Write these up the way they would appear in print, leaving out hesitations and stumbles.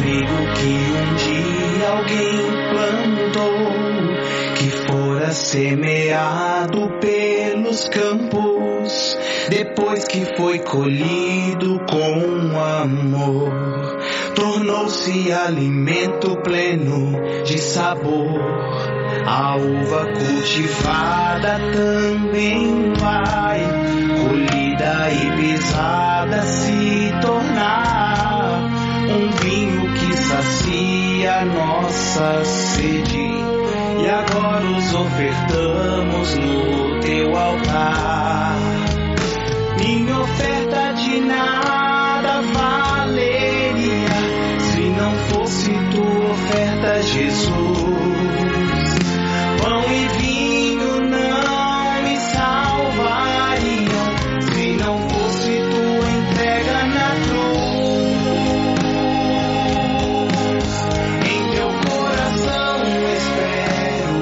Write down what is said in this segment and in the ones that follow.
trigo que um dia alguém plantou, que fora semeado pelos campos, depois que foi colhido com amor, tornou-se alimento pleno de sabor. A uva cultivada também vai, colhida e pisada, se tornar um vinho que sacia nossa sede. E agora os ofertamos no teu altar. Minha oferta de nada valeria se não fosse tua oferta, Jesus. Pão e vinho não me salvariam se não fosse tua entrega na cruz. Em teu coração espero,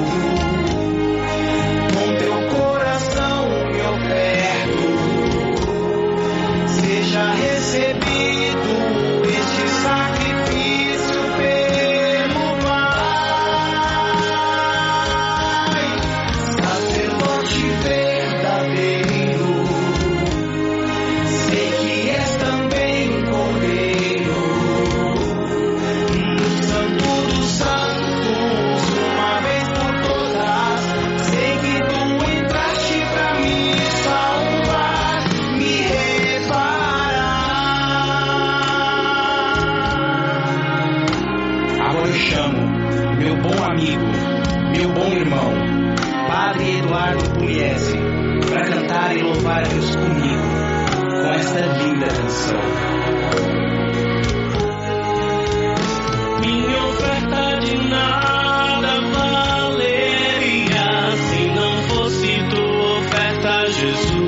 com teu coração me oferto. Seja recebido este sacrifício pelo Pai, sacerdote verdadeiro. Sei que és também Cordeiro, no Santo dos Santos, uma vez por todas. Sei que tu entraste pra me salvar, me reparar. Agora eu chamo meu bom amigo, meu bom irmão, Padre Eduardo Pugliese, para cantar e louvar a Deus comigo, com esta linda canção. Minha oferta de nada valeria se não fosse tua oferta, Jesus.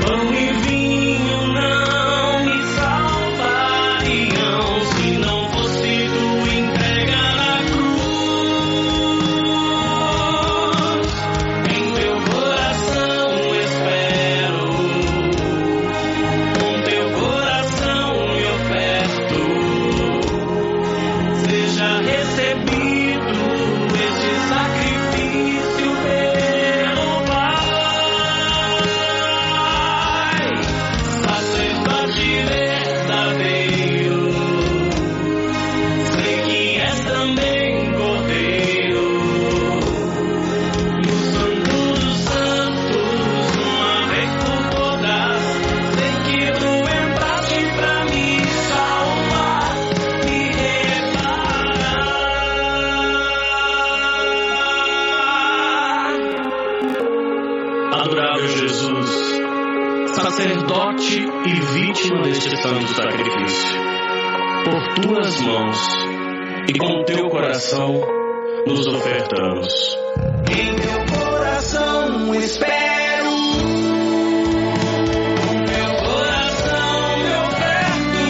Pão e vinho não me salvariam se não fosse tua entrega na cruz. Em teu coração espero, com teu coração me oferto. Seja recebido este sacrifício pelo Pai, sacerdote verdadeiro. Sei que és também Cordeiro, no Santo dos Santos, uma vez por todas. Sei que tu entraste pra me salvar, me reparar. Adorável Jesus, sacerdote e vítima deste santo sacrifício, por tuas mãos e com teu coração nos ofertamos. Em teu coração espero, com teu coração me oferto.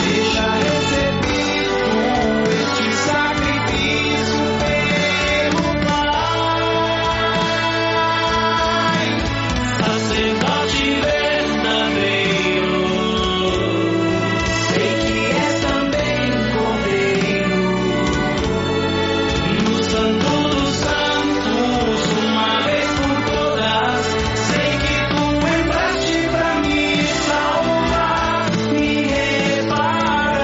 Seja recebido este sacrifício pelo Pai, sacerdote verdadeiro. Sei que és também Cordeiro, no Santo dos Santos, uma vez por todas. Sei que tu entraste pra me salvar, me reparar.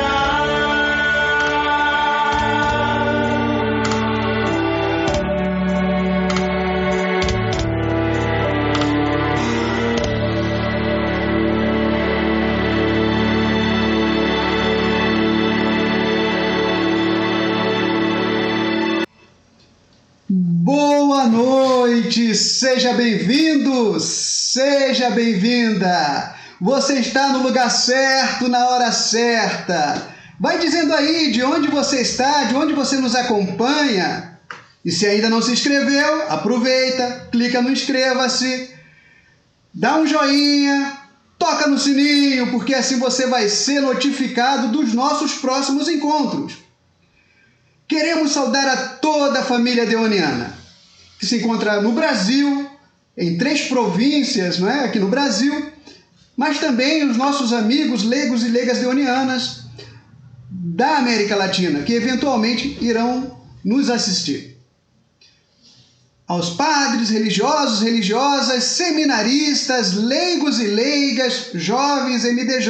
Boa noite, seja bem-vindo, seja bem-vinda. Você está no lugar certo, na hora certa. Vai dizendo aí de onde você está, de onde você nos acompanha. E se ainda não se inscreveu, aproveita, clica no inscreva-se, dá um joinha, toca no sininho, porque assim você vai ser notificado dos nossos próximos encontros. Queremos saudar a toda a família deoniana, que se encontra no Brasil, em 3 províncias, não é? Aqui no Brasil, mas também os nossos amigos leigos e leigas deonianas da América Latina, que eventualmente irão nos assistir. Aos padres, religiosos, religiosas, seminaristas, leigos e leigas, jovens MDJ,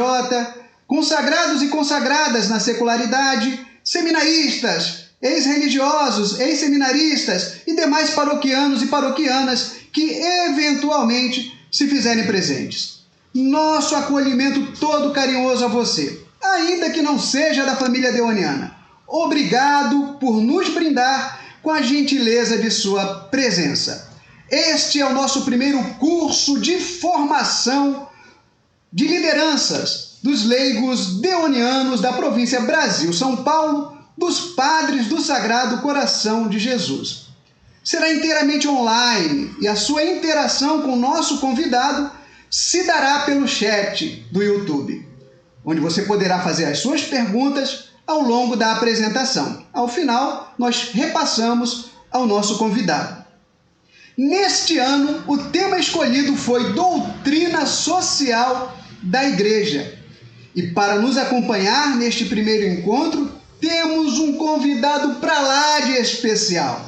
consagrados e consagradas na secularidade, seminaristas, ex-religiosos, ex-seminaristas e demais paroquianos e paroquianas que eventualmente se fizerem presentes. Nosso acolhimento todo carinhoso a você, ainda que não seja da família deoniana. Obrigado por nos brindar com a gentileza de sua presença. Este é o nosso primeiro curso de formação de lideranças dos leigos deonianos da província Brasil, São Paulo, dos padres do Sagrado Coração de Jesus. Será inteiramente online e a sua interação com o nosso convidado se dará pelo chat do YouTube, onde você poderá fazer as suas perguntas ao longo da apresentação. Ao final, nós repassamos ao nosso convidado. Neste ano, o tema escolhido foi Doutrina Social da Igreja. E para nos acompanhar neste primeiro encontro, temos um convidado para lá de especial.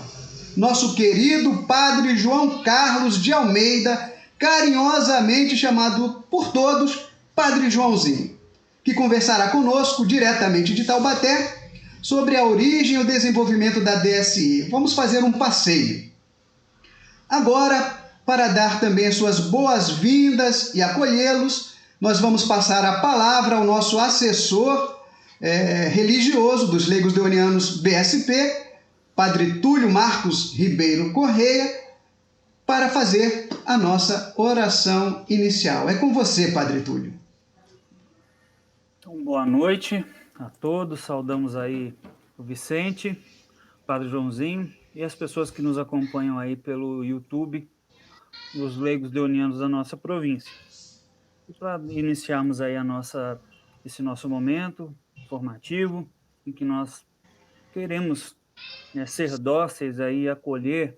Nosso querido Padre João Carlos de Almeida, carinhosamente chamado por todos Padre Joãozinho, que conversará conosco diretamente de Taubaté sobre a origem e o desenvolvimento da DSI. Vamos fazer um passeio. Agora, para dar também as suas boas-vindas e acolhê-los, nós vamos passar a palavra ao nosso assessor religioso dos leigos deonianos BSP, Padre Túlio Marcos Ribeiro Correia, para fazer a nossa oração inicial. É com você, Padre Túlio. Então, boa noite a todos, saudamos aí o Vicente, o Padre Joãozinho e as pessoas que nos acompanham aí pelo YouTube, os leigos deonianos da nossa província. E para iniciarmos aí esse nosso momento formativo, em que nós queremos ser dóceis aí e acolher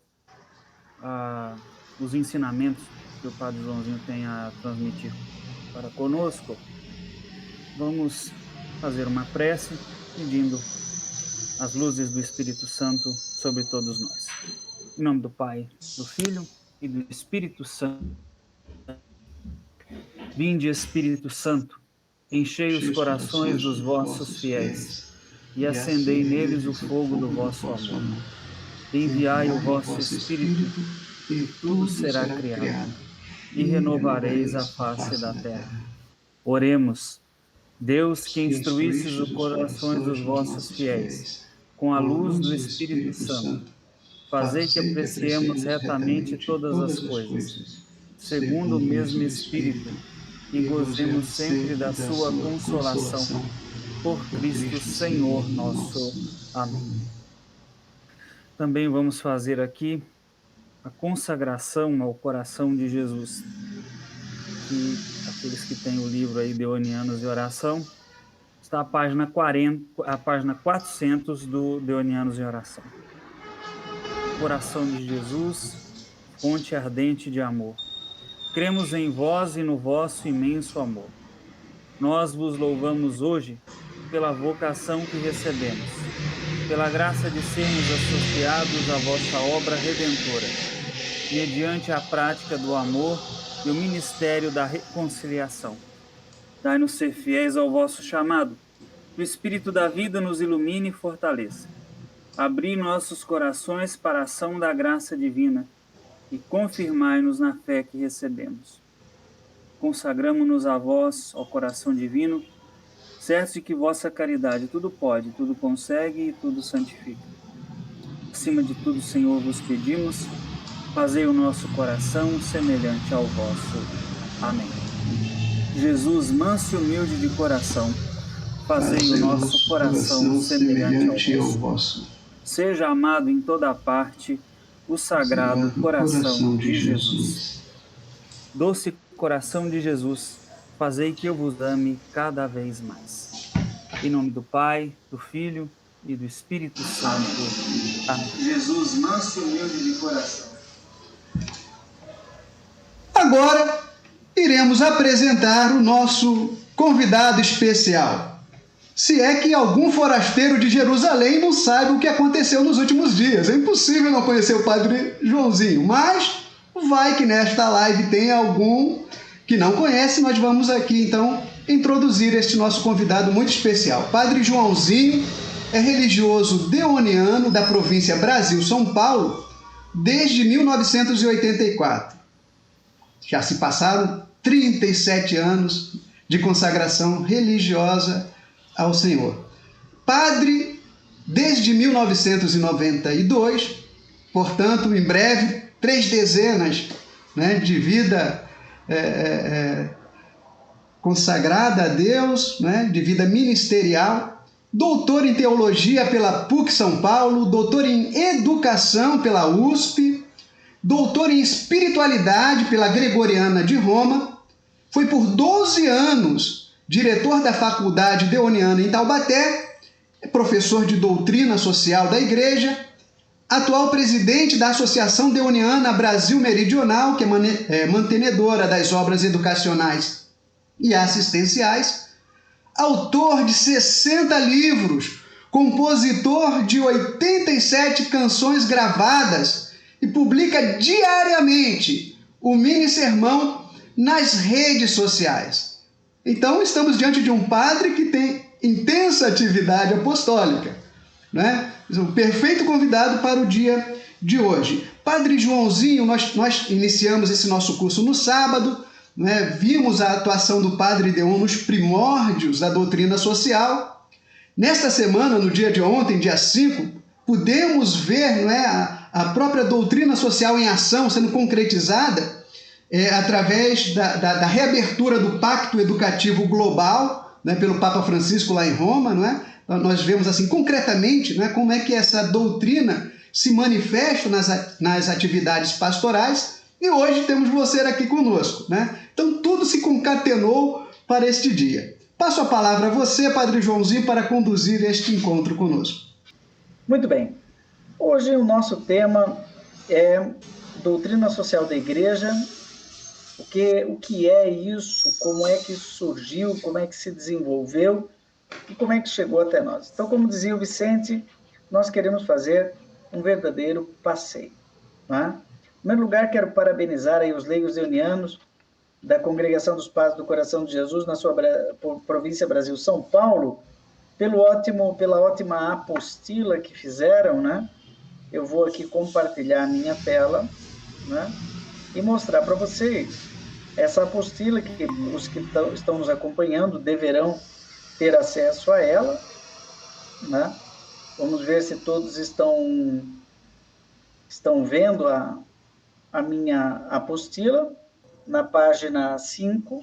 os ensinamentos que o Padre Joãozinho tem a transmitir para conosco, vamos fazer uma prece pedindo as luzes do Espírito Santo sobre todos nós. Em nome do Pai, do Filho e do Espírito Santo. Vinde, Espírito Santo, enchei os corações dos vossos fiéis e acendei neles o fogo do vosso amor. Enviai o vosso Espírito e tudo será criado e renovareis a face da terra. Oremos. Deus, que instruístes os corações dos vossos fiéis com a luz do Espírito Santo, fazei que apreciemos retamente todas as coisas, segundo o mesmo Espírito, e gozemos sempre da sua consolação, por Cristo Senhor nosso. Amém. Também vamos fazer aqui a consagração ao coração de Jesus, que aqueles que têm o livro aí, Deonianos de Oração, está a página 400 do Deonianos de Oração. Coração de Jesus, fonte ardente de amor. Cremos em vós e no vosso imenso amor. Nós vos louvamos hoje pela vocação que recebemos, pela graça de sermos associados à vossa obra redentora, mediante a prática do amor e o ministério da reconciliação. Dai-nos ser fiéis ao vosso chamado. O Espírito da vida nos ilumine e fortaleça. Abri nossos corações para a ação da graça divina e confirmai-nos na fé que recebemos. Consagramo-nos a vós, ó coração divino, certos de que vossa caridade tudo pode, tudo consegue e tudo santifica. Acima de tudo, Senhor, vos pedimos, fazei o nosso coração semelhante ao vosso. Amém. Jesus, manso e humilde de coração, fazei o nosso coração semelhante ao vosso. Seja amado em toda parte o sagrado coração de Jesus. Doce coração de Jesus, fazei que eu vos ame cada vez mais. Em nome do Pai, do Filho e do Espírito Santo. Amém. Jesus, manso e humilde de coração. Agora, iremos apresentar o nosso convidado especial. Se é que algum forasteiro de Jerusalém não sabe o que aconteceu nos últimos dias. É impossível não conhecer o Padre Joãozinho, mas vai que nesta live tem algum que não conhece. Nós vamos aqui, então, introduzir este nosso convidado muito especial. Padre Joãozinho é religioso deoniano da província Brasil-São Paulo desde 1984. Já se passaram 37 anos de consagração religiosa ao Senhor. Padre desde 1992, portanto, em breve, 3 dezenas, né, de vida consagrada a Deus, né, de vida ministerial, doutor em teologia pela PUC São Paulo, doutor em educação pela USP, doutor em espiritualidade pela Gregoriana de Roma, foi por 12 anos diretor da Faculdade Deoniana em Taubaté, professor de doutrina social da Igreja, atual presidente da Associação Deoniana Brasil Meridional, que é mantenedora das obras educacionais e assistenciais, autor de 60 livros, compositor de 87 canções gravadas e publica diariamente o mini-sermão nas redes sociais. Então, estamos diante de um padre que tem intensa atividade apostólica, né? Um perfeito convidado para o dia de hoje. Padre Joãozinho, nós iniciamos esse nosso curso no sábado, né? Vimos a atuação do Padre Deon nos primórdios da doutrina social. Nesta semana, no dia de ontem, dia 5, pudemos ver, não é, a própria doutrina social em ação sendo concretizada através da reabertura do Pacto Educativo Global, né, pelo Papa Francisco lá em Roma, não é? Nós vemos assim concretamente, né, como é que essa doutrina se manifesta nas atividades pastorais, e hoje temos você aqui conosco, né? Então tudo se concatenou para este dia. Passo a palavra a você, Padre Joãozinho, para conduzir este encontro conosco. Muito bem. Hoje o nosso tema é doutrina social da Igreja. O que é isso? Como é que isso surgiu? Como é que se desenvolveu? E como é que chegou até nós? Então, como dizia o Vicente, nós queremos fazer um verdadeiro passeio, né? Em primeiro lugar, quero parabenizar aí os leigos deonianos da Congregação dos Padres do Coração de Jesus na sua província Brasil-São Paulo, pela ótima apostila que fizeram, né? Eu vou aqui compartilhar a minha tela, né, e mostrar para vocês essa apostila, que os que estão nos acompanhando deverão ter acesso a ela, né? Vamos ver se todos estão vendo a minha apostila, na página 5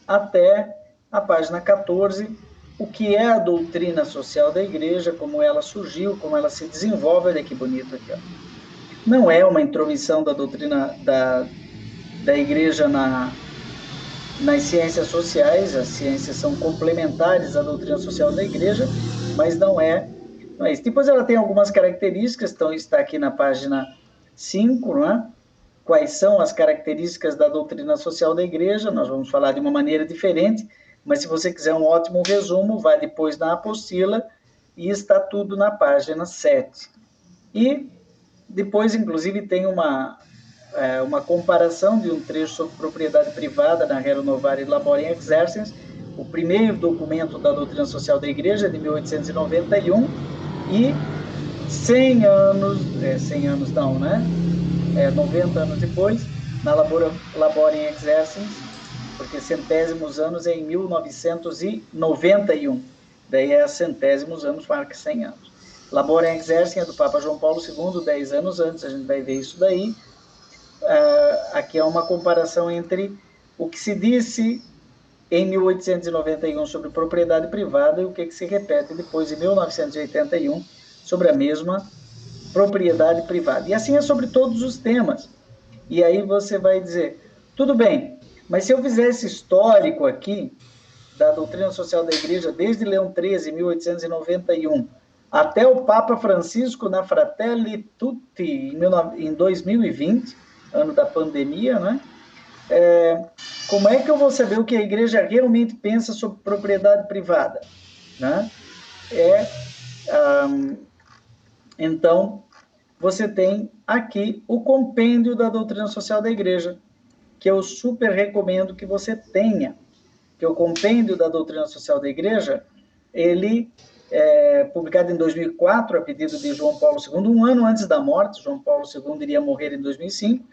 até a página 14, o que é a doutrina social da Igreja, como ela surgiu, como ela se desenvolve. Olha que bonito aqui, ó. Não é uma intromissão da doutrina da Igreja nas ciências sociais. As ciências são complementares à doutrina social da Igreja, mas não é isso. Depois ela tem algumas características, então está aqui na página 5, né? Quais são as características da doutrina social da Igreja. Nós vamos falar de uma maneira diferente, mas se você quiser um ótimo resumo, vai depois na apostila e está tudo na página 7. E depois, inclusive, tem uma comparação de um trecho sobre propriedade privada na Rerum Novarum Laborem Exercens, o primeiro documento da doutrina social da Igreja, de 1891, e 100 anos, 90 anos depois, na Laborem Exercens, porque centésimos anos é em 1991, daí é centésimos anos, marca 100 anos. Laborem Exercens é do Papa João Paulo II, 10 anos antes, a gente vai ver isso daí. Aqui é uma comparação entre o que se disse em 1891 sobre propriedade privada e o que se repete depois, em 1981, sobre a mesma propriedade privada. E assim é sobre todos os temas. E aí você vai dizer, tudo bem, mas se eu fizer esse histórico aqui da doutrina social da Igreja desde Leão XIII, 1891, até o Papa Francisco na Fratelli Tutti, em 2020, ano da pandemia, né? como é que eu vou saber o que a igreja realmente pensa sobre propriedade privada? Né? Então, você tem aqui o compêndio da doutrina social da igreja, que eu super recomendo que você tenha, que o compêndio da doutrina social da igreja, ele é publicado em 2004, a pedido de João Paulo II, um ano antes da morte. João Paulo II iria morrer em 2005.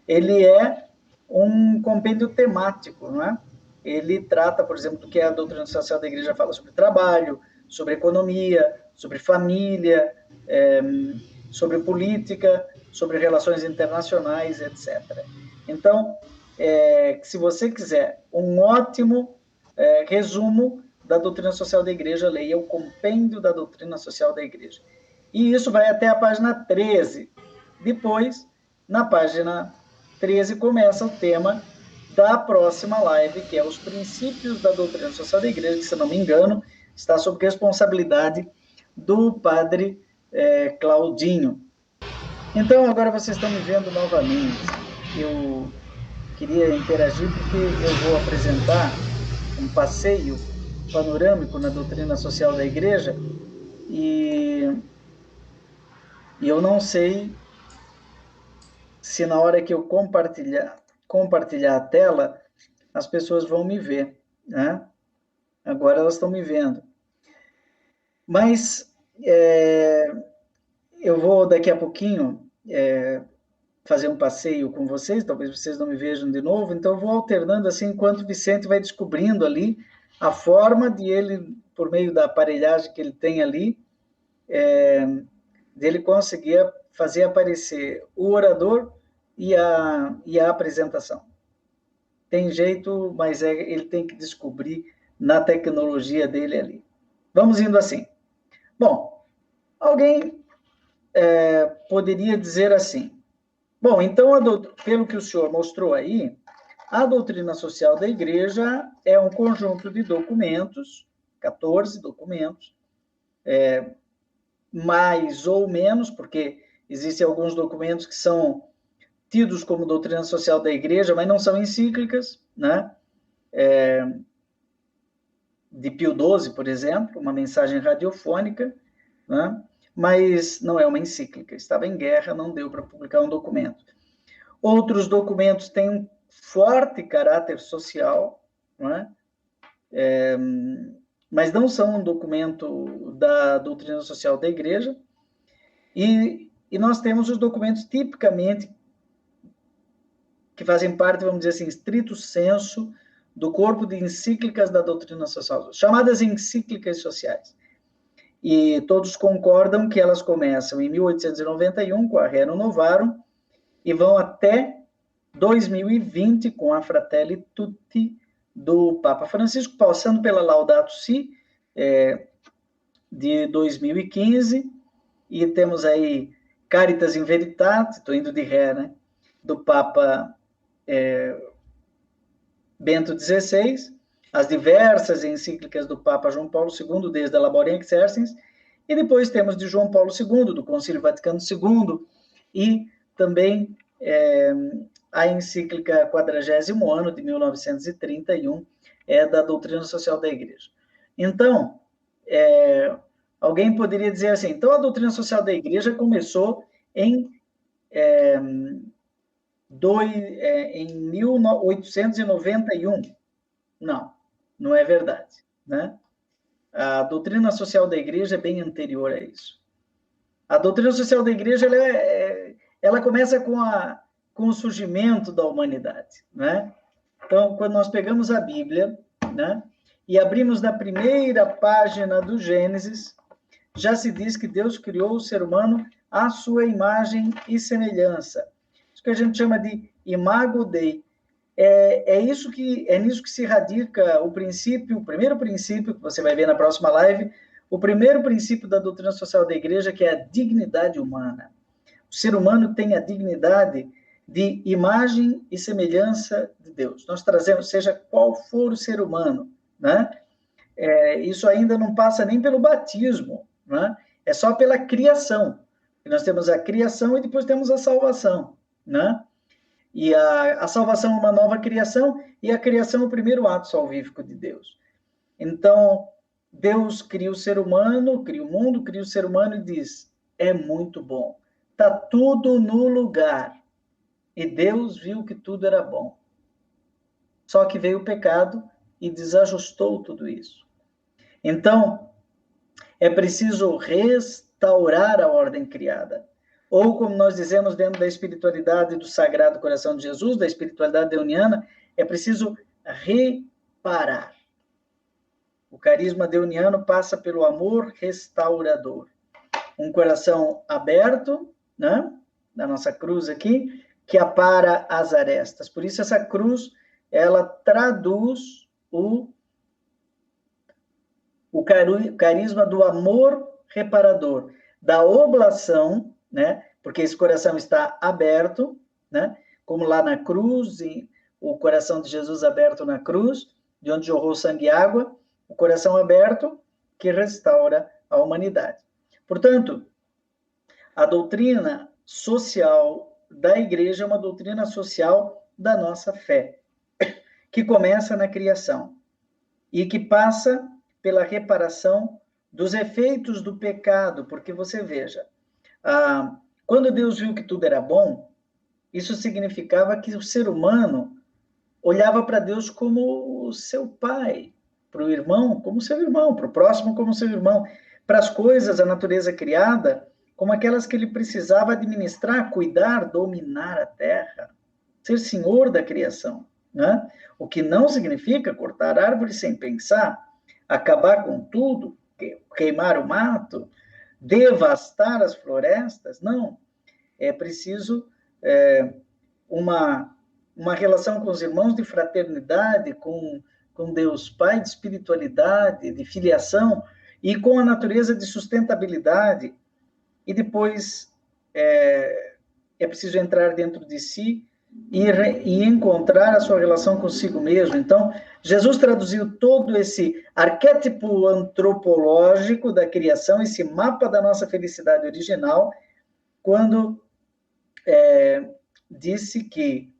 Ele é um compêndio temático, não é? Ele trata, por exemplo, do que a doutrina social da igreja fala sobre trabalho, sobre economia, sobre família, sobre política, sobre relações internacionais, etc. Então, se você quiser um ótimo resumo da doutrina social da igreja, leia o compêndio da doutrina social da igreja. E isso vai até a página 13. Depois, na página 13, começa o tema da próxima live, que é os princípios da doutrina social da igreja, que, se não me engano, está sob responsabilidade do padre Claudinho. Então, agora vocês estão me vendo novamente. Eu queria interagir porque eu vou apresentar um passeio panorâmico na doutrina social da igreja e eu não sei se na hora que eu compartilhar a tela, as pessoas vão me ver, né? Agora elas estão me vendo. Mas eu vou daqui a pouquinho fazer um passeio com vocês, talvez vocês não me vejam de novo, então eu vou alternando assim, enquanto o Vicente vai descobrindo ali a forma de ele, por meio da aparelhagem que ele tem ali, dele conseguir fazer aparecer o orador e a apresentação. Tem jeito, mas ele tem que descobrir na tecnologia dele ali. Vamos indo assim. Bom, alguém poderia dizer assim, bom, então, pelo que o senhor mostrou aí, a doutrina social da igreja é um conjunto de documentos, 14 documentos, mais ou menos, porque existem alguns documentos que são tidos como doutrina social da igreja, mas não são encíclicas, né? De Pio XII, por exemplo, uma mensagem radiofônica, né? Mas não é uma encíclica, estava em guerra, não deu para publicar um documento. Outros documentos têm um forte caráter social, né? Mas não são um documento da doutrina social da igreja, e nós temos os documentos tipicamente que fazem parte, vamos dizer assim, estrito sensu, do corpo de encíclicas da doutrina social, chamadas encíclicas sociais. E todos concordam que elas começam em 1891, com a Rerum Novarum, e vão até 2020, com a Fratelli Tutti, do Papa Francisco, passando pela Laudato Si, de 2015, e temos aí Caritas in Veritate, estou indo de ré, né? Do Papa Bento XVI, as diversas encíclicas do Papa João Paulo II, desde a Laborem Exercens, e depois temos de João Paulo II, do Concílio Vaticano II, e também a encíclica 40º ano, de 1931, da doutrina social da igreja. Então, alguém poderia dizer assim, então a doutrina social da igreja começou em 1891. Não é verdade, né? A doutrina social da igreja é bem anterior a isso. A doutrina social da igreja ela começa com o surgimento da humanidade, né? Então, quando nós pegamos a Bíblia, né, e abrimos na primeira página do Gênesis, já se diz que Deus criou o ser humano à sua imagem e semelhança. Isso que a gente chama de imago Dei. É nisso que se radica o primeiro princípio, que você vai ver na próxima live, o primeiro princípio da doutrina social da igreja, que é a dignidade humana. O ser humano tem a dignidade de imagem e semelhança de Deus. Nós trazemos, seja qual for o ser humano, né? Isso ainda não passa nem pelo batismo, né? É só pela criação. Nós temos a criação e depois temos a salvação, né? E a salvação é uma nova criação, e a criação é o primeiro ato salvífico de Deus. Então, Deus cria o ser humano, cria o mundo, cria o ser humano e diz, é muito bom. Está tudo no lugar. E Deus viu que tudo era bom. Só que veio o pecado e desajustou tudo isso. Então, é preciso restaurar a ordem criada. Ou, como nós dizemos dentro da espiritualidade do Sagrado Coração de Jesus, da espiritualidade deoniana, é preciso reparar. O carisma deoniano passa pelo amor restaurador. Um coração aberto, né, da nossa cruz aqui, que apara as arestas. Por isso, essa cruz, ela traduz o carisma do amor reparador, da oblação, né? Porque esse coração está aberto, né? Como lá na cruz, e o coração de Jesus aberto na cruz, de onde jorrou sangue e água, o coração aberto que restaura a humanidade. Portanto, a doutrina social da igreja é uma doutrina social da nossa fé, que começa na criação e que passa pela reparação dos efeitos do pecado, porque você veja, quando Deus viu que tudo era bom, isso significava que o ser humano olhava para Deus como o seu pai, para o irmão como seu irmão, para o próximo como seu irmão, para as coisas, a natureza criada, como aquelas que ele precisava administrar, cuidar, dominar a terra, ser senhor da criação, né? O que não significa cortar árvores sem pensar, acabar com tudo, queimar o mato, devastar as florestas, não. É preciso uma relação com os irmãos de fraternidade, com Deus Pai, de espiritualidade, de filiação, e com a natureza de sustentabilidade. E depois é preciso entrar dentro de si e encontrar a sua relação consigo mesmo. Então, Jesus traduziu todo esse arquétipo antropológico da criação, esse mapa da nossa felicidade original, quando disse que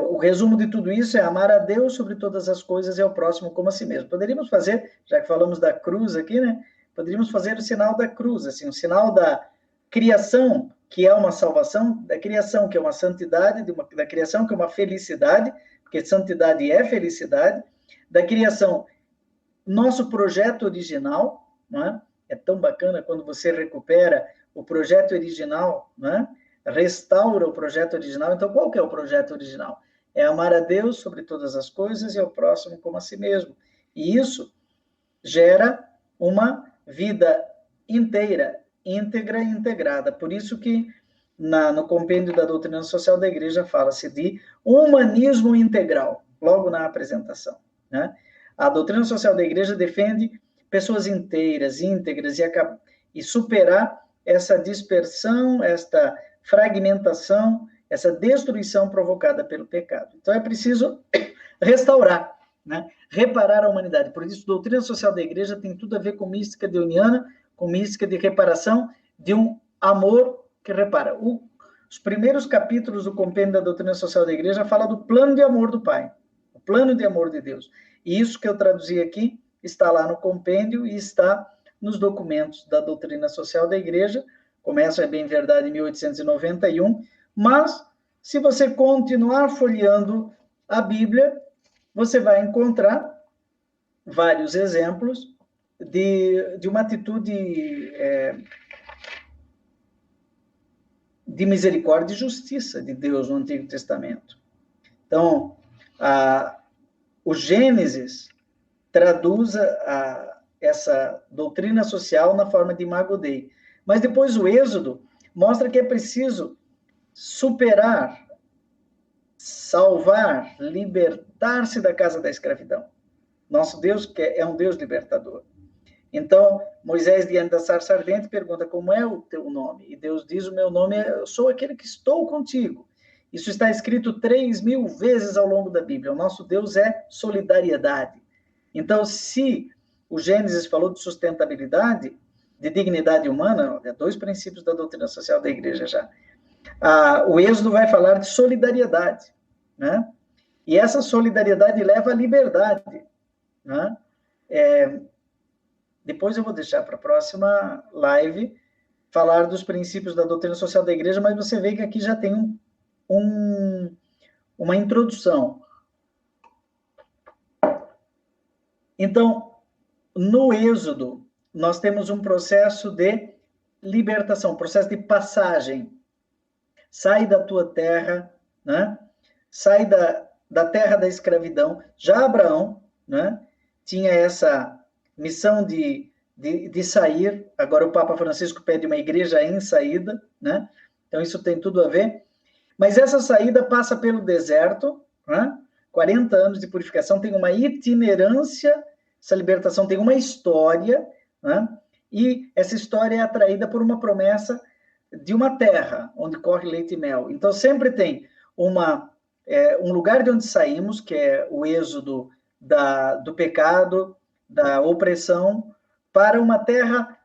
o resumo de tudo isso é amar a Deus sobre todas as coisas e ao próximo como a si mesmo. Poderíamos fazer, já que falamos da cruz aqui, né? Poderíamos fazer o sinal da cruz, assim, o sinal da criação, que é uma salvação, da criação, que é uma santidade, da criação, que é uma felicidade, porque santidade é felicidade, da criação, nosso projeto original, não é? É tão bacana quando você recupera o projeto original, não é? Restaura o projeto original. Então, qual que é o projeto original? É amar a Deus sobre todas as coisas e ao próximo como a si mesmo. E isso gera uma vida inteira, íntegra e integrada. Por isso que no compêndio da doutrina social da igreja fala-se de humanismo integral, logo na apresentação, né? A doutrina social da igreja defende pessoas inteiras, íntegras, e superar essa dispersão, esta fragmentação, essa destruição provocada pelo pecado. Então é preciso restaurar, né? Reparar a humanidade. Por isso, a doutrina social da igreja tem tudo a ver com mística deoniana, com mística de reparação, de um amor que repara. Os primeiros capítulos do compêndio da doutrina social da igreja fala do plano de amor do Pai, o plano de amor de Deus. E isso que eu traduzi aqui está lá no compêndio e está nos documentos da doutrina social da igreja. Começa, é bem verdade, em 1891, mas se você continuar folheando a Bíblia, você vai encontrar vários exemplos de uma atitude de misericórdia e justiça de Deus no Antigo Testamento. Então, o Gênesis traduz essa doutrina social na forma de Imago Dei. Mas depois o Êxodo mostra que é preciso superar, salvar, libertar-se da casa da escravidão. Nosso Deus é um Deus libertador. Então, Moisés, diante da sarça ardente, pergunta, como é o teu nome? E Deus diz, o meu nome eu sou aquele que estou contigo. Isso está escrito 3.000 vezes ao longo da Bíblia. O nosso Deus é solidariedade. Então, se o Gênesis falou de sustentabilidade, de dignidade humana, 2 princípios da doutrina social da igreja já. O Êxodo vai falar de solidariedade, né? E essa solidariedade leva à liberdade, né? Depois eu vou deixar para a próxima live falar dos princípios da doutrina social da igreja, mas você vê que aqui já tem uma introdução. Então, no Êxodo, nós temos um processo de libertação, processo de passagem. Sai da tua terra, né? Sai da terra da escravidão. Já Abraão, né, tinha essa missão de sair. Agora o Papa Francisco pede uma igreja em saída, né? Então isso tem tudo a ver. Mas essa saída passa pelo deserto, né? 40 anos de purificação, tem uma itinerância, essa libertação tem uma história, né? E essa história é atraída por uma promessa de uma terra onde corre leite e mel. Então sempre tem um lugar de onde saímos, que é o êxodo do pecado, da opressão, para uma terra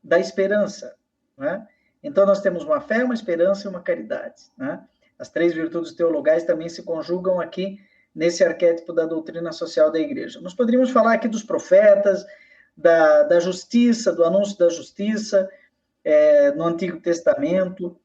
da esperança, né? Então nós temos uma fé, uma esperança e uma caridade, né? As 3 virtudes teologais também se conjugam aqui nesse arquétipo da doutrina social da igreja. Nós poderíamos falar aqui dos profetas, da justiça, do anúncio da justiça no Antigo Testamento.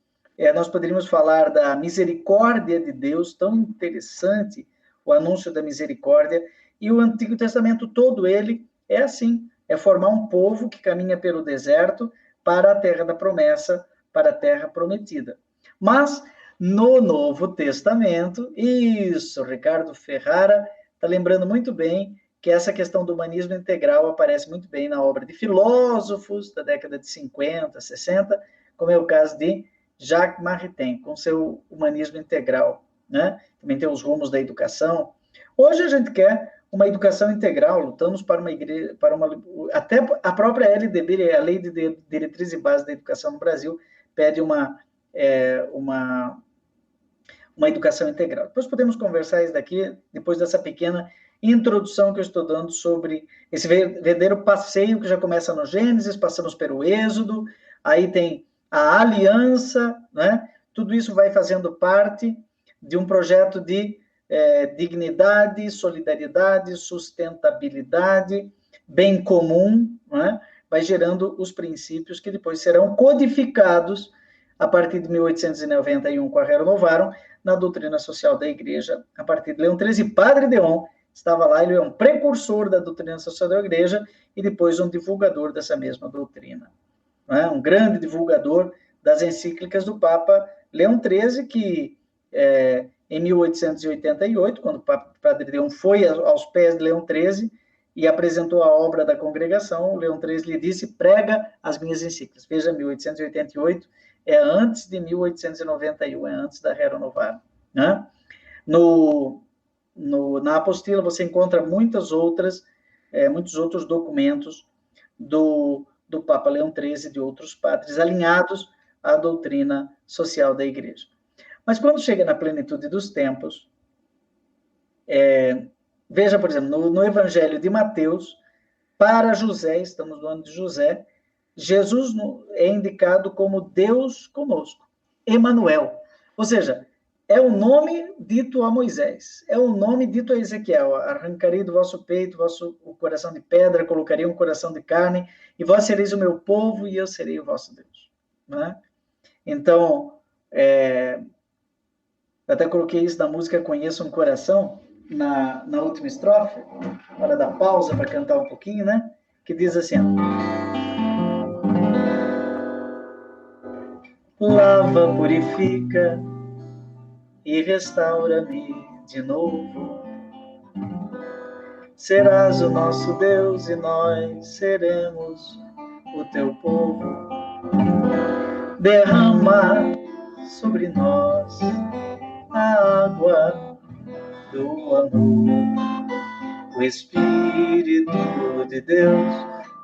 Nós poderíamos falar da misericórdia de Deus, tão interessante o anúncio da misericórdia. E o Antigo Testamento todo ele é assim, é formar um povo que caminha pelo deserto para a terra da promessa, para a terra prometida. Mas no Novo Testamento, isso, Ricardo Ferrara está lembrando muito bem que essa questão do humanismo integral aparece muito bem na obra de filósofos da década de 50, 60, como é o caso de Jacques Maritain, com seu humanismo integral, né? Também tem os rumos da educação. Hoje a gente quer uma educação integral, lutamos para uma igreja, até a própria LDB, a Lei de Diretriz e Base da Educação no Brasil, pede uma educação integral. Depois podemos conversar isso daqui, depois dessa pequena introdução que eu estou dando sobre esse verdadeiro passeio que já começa no Gênesis, passamos pelo Êxodo, aí tem a aliança, né? Tudo isso vai fazendo parte de um projeto de dignidade, solidariedade, sustentabilidade, bem comum, né? Vai gerando os princípios que depois serão codificados a partir de 1891 com a Rerum Novarum, na doutrina social da igreja, a partir de Leão XIII. Padre Deon estava lá, ele é um precursor da doutrina social da igreja e depois um divulgador dessa mesma doutrina, né? Um grande divulgador das encíclicas do Papa Leão XIII, que em 1888, quando o Padre Deon foi aos pés de Leão XIII e apresentou a obra da congregação, Leão XIII lhe disse: prega as minhas encíclicas. Veja, 1888 é antes de 1891, é antes da Rerum Novarum, né? Na apostila você encontra muitos outros documentos do Papa Leão XIII e de outros padres alinhados à doutrina social da igreja. Mas quando chega na plenitude dos tempos, veja, por exemplo, no Evangelho de Mateus, para José, estamos no ano de José, Jesus é indicado como Deus conosco, Emanuel. Ou seja, é o nome dito a Moisés, é o nome dito a Ezequiel: arrancarei do vosso peito o coração de pedra, colocarei um coração de carne, e vós sereis o meu povo, e eu serei o vosso Deus. Né? Então, eu até coloquei isso na música Conheço um Coração, na última estrofe, hora da pausa para cantar um pouquinho, né? Que diz assim: lava, purifica e restaura-me de novo. Serás o nosso Deus e nós seremos o teu povo. Derrama sobre nós a água do amor, o Espírito de Deus,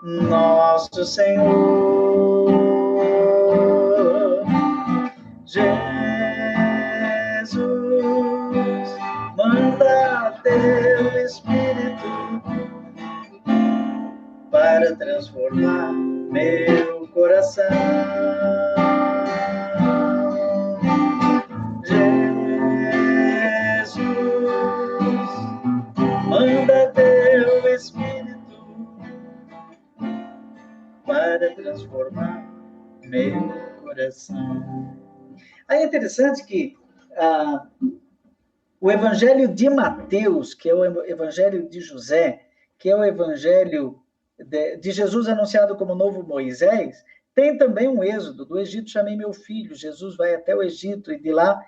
nosso Senhor. Jesus, manda teu Espírito para transformar meu coração. para transformar meu coração. Aí é interessante que o Evangelho de Mateus, que é o Evangelho de José, que é o Evangelho de Jesus anunciado como novo Moisés, tem também um êxodo. Do Egito chamei meu filho. Jesus vai até o Egito e de lá,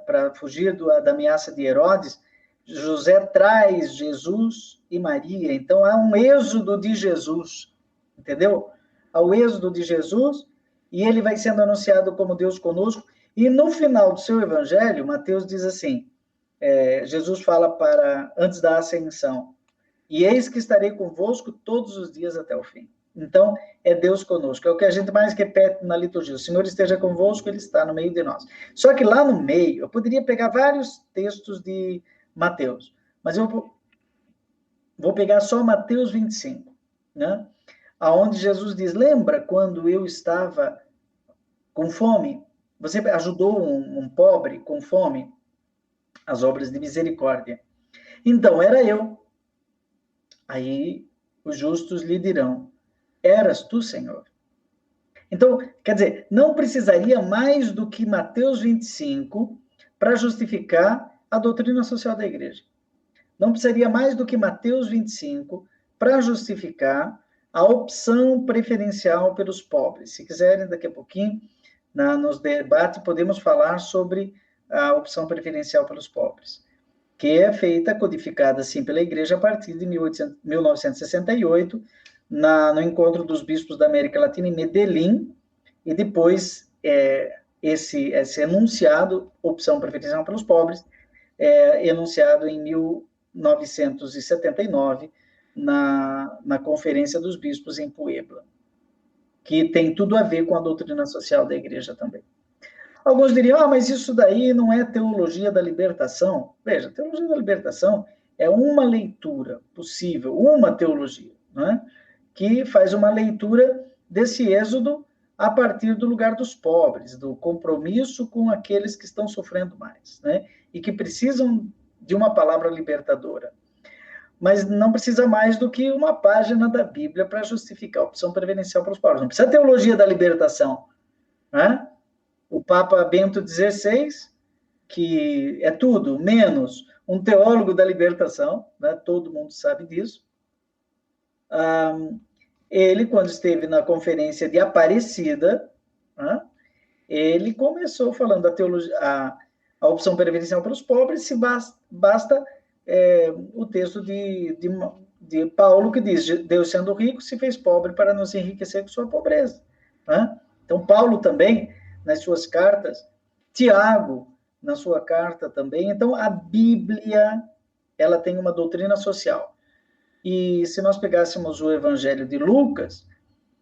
para fugir da ameaça de Herodes, José traz Jesus e Maria. Então, há um êxodo de Jesus, entendeu? Há o êxodo de Jesus e ele vai sendo anunciado como Deus conosco. E no final do seu evangelho, Mateus diz assim, Jesus fala antes da ascensão, e eis que estarei convosco todos os dias até o fim. Então, é Deus conosco. É o que a gente mais repete na liturgia. O Senhor esteja convosco, Ele está no meio de nós. Só que lá no meio, eu poderia pegar vários textos de Mateus, mas eu vou pegar só Mateus 25, né? Aonde Jesus diz, lembra quando eu estava com fome? Você ajudou um pobre com fome? As obras de misericórdia. Então, era eu. Aí, os justos lhe dirão, eras tu, Senhor. Então, quer dizer, não precisaria mais do que Mateus 25 para justificar a doutrina social da igreja. Não precisaria mais do que Mateus 25 para justificar a opção preferencial pelos pobres. Se quiserem, daqui a pouquinho, nos debates, podemos falar sobre a opção preferencial pelos pobres, que é feita, codificada, assim, pela igreja a partir de 1968, no encontro dos bispos da América Latina em Medellín, e depois esse enunciado, opção preferencial pelos pobres, enunciado em 1979, na Conferência dos Bispos em Puebla, que tem tudo a ver com a doutrina social da igreja também. Alguns diriam, mas isso daí não é teologia da libertação. Veja, teologia da libertação é uma leitura possível, uma teologia, né, que faz uma leitura desse êxodo a partir do lugar dos pobres, do compromisso com aqueles que estão sofrendo mais, né, e que precisam de uma palavra libertadora. Mas não precisa mais do que uma página da Bíblia para justificar a opção preferencial para os pobres. Não precisa teologia da libertação, né? O Papa Bento XVI, que é tudo menos um teólogo da libertação, né? Todo mundo sabe disso, ele, quando esteve na conferência de Aparecida, né? Ele começou falando da teologia, a opção preferencial para os pobres, se basta o texto de Paulo, que diz, Deus sendo rico se fez pobre para nos enriquecer com sua pobreza, né? Então, Paulo também, nas suas cartas, Tiago, na sua carta também. Então, a Bíblia, ela tem uma doutrina social. E se nós pegássemos o Evangelho de Lucas,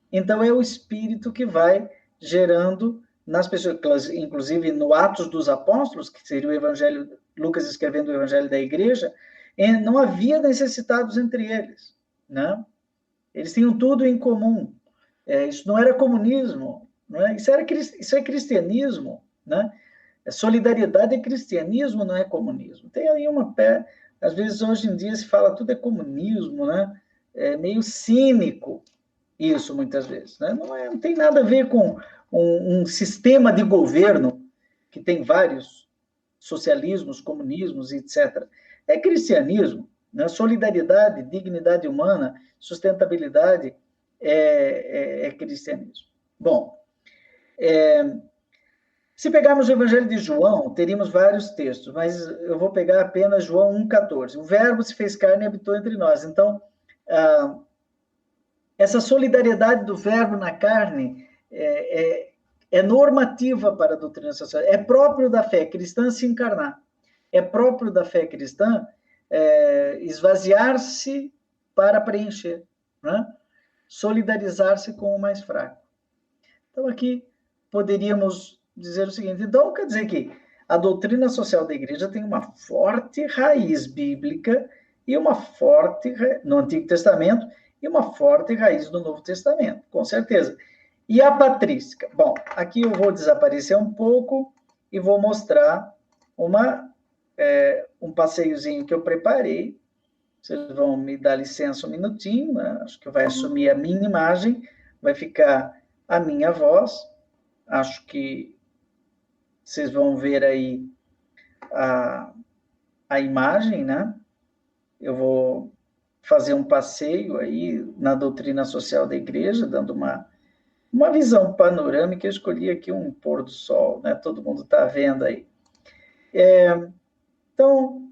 então é o Espírito que vai gerando nas pessoas, inclusive no Atos dos Apóstolos, que seria o Evangelho, Lucas escrevendo o Evangelho da Igreja, não havia necessitados entre eles, né? Eles tinham tudo em comum. Isso não era comunismo, né? Isso é cristianismo, né? Solidariedade é cristianismo, não é comunismo. Tem aí às vezes hoje em dia se fala tudo é comunismo, né? É meio cínico isso muitas vezes, né? Não tem nada a ver com um sistema de governo que tem vários socialismos, comunismos, etc. É cristianismo, né? Solidariedade, dignidade humana, sustentabilidade é cristianismo. Bom, se pegarmos o Evangelho de João, teríamos vários textos, mas eu vou pegar apenas João 1,14. O Verbo se fez carne e habitou entre nós. Então, essa solidariedade do Verbo na carne é normativa para a doutrina social. É próprio da fé cristã se encarnar. É próprio da fé cristã esvaziar-se para preencher, né? Solidarizar-se com o mais fraco. Então, aqui poderíamos dizer o seguinte, então quer dizer que a doutrina social da igreja tem uma forte raiz bíblica e uma forte no Antigo Testamento e uma forte raiz no Novo Testamento, com certeza. E a patrística? Bom, aqui eu vou desaparecer um pouco e vou mostrar um passeiozinho que eu preparei. Vocês vão me dar licença um minutinho, né? Acho que vai assumir a minha imagem, vai ficar a minha voz. Acho que vocês vão ver aí a imagem, né? Eu vou fazer um passeio aí na doutrina social da igreja, dando uma visão panorâmica. Eu escolhi aqui um pôr do sol, né? Todo mundo está vendo aí. Então,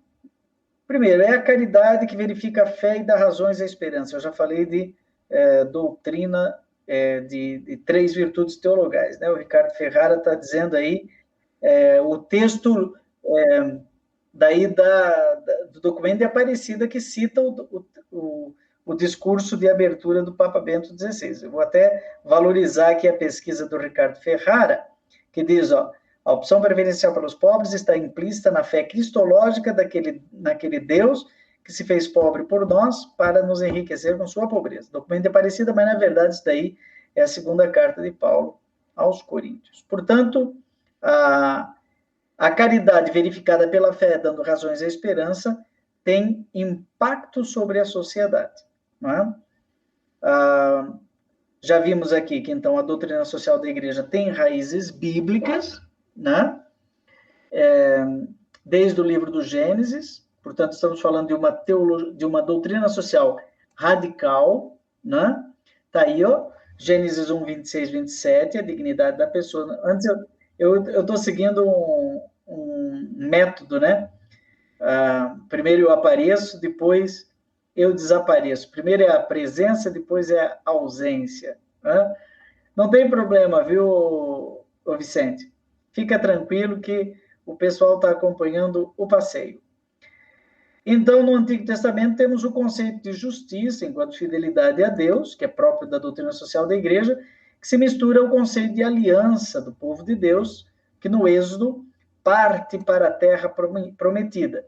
primeiro, é a caridade que verifica a fé e dá razões à esperança. Eu já falei de doutrina de 3 virtudes teologais, né? O Ricardo Ferrara está dizendo aí, o texto daí do documento de Aparecida que cita o discurso de abertura do Papa Bento XVI. Eu vou até valorizar aqui a pesquisa do Ricardo Ferrara, que diz, ó, a opção preferencial para os pobres está implícita na fé cristológica naquele Deus que se fez pobre por nós para nos enriquecer com sua pobreza. Documento de Aparecida, mas na verdade isso daí é a segunda carta de Paulo aos Coríntios. Portanto, a caridade verificada pela fé, dando razões à esperança, tem impacto sobre a sociedade. Não é? Já vimos aqui que, então, a doutrina social da igreja tem raízes bíblicas, né? Desde o livro do Gênesis. Portanto, estamos falando de uma doutrina social radical, né? Tá aí, ó, Gênesis 1, 26, 27, a dignidade da pessoa. Antes, eu estou seguindo um método, né? Primeiro eu apareço, depois eu desapareço. Primeiro é a presença, depois é a ausência. Né? Não tem problema, viu, Vicente? Fica tranquilo que o pessoal está acompanhando o passeio. Então, no Antigo Testamento, temos o conceito de justiça enquanto fidelidade a Deus, que é próprio da doutrina social da igreja, que se mistura ao conceito de aliança do povo de Deus, que no Êxodo parte para a terra prometida.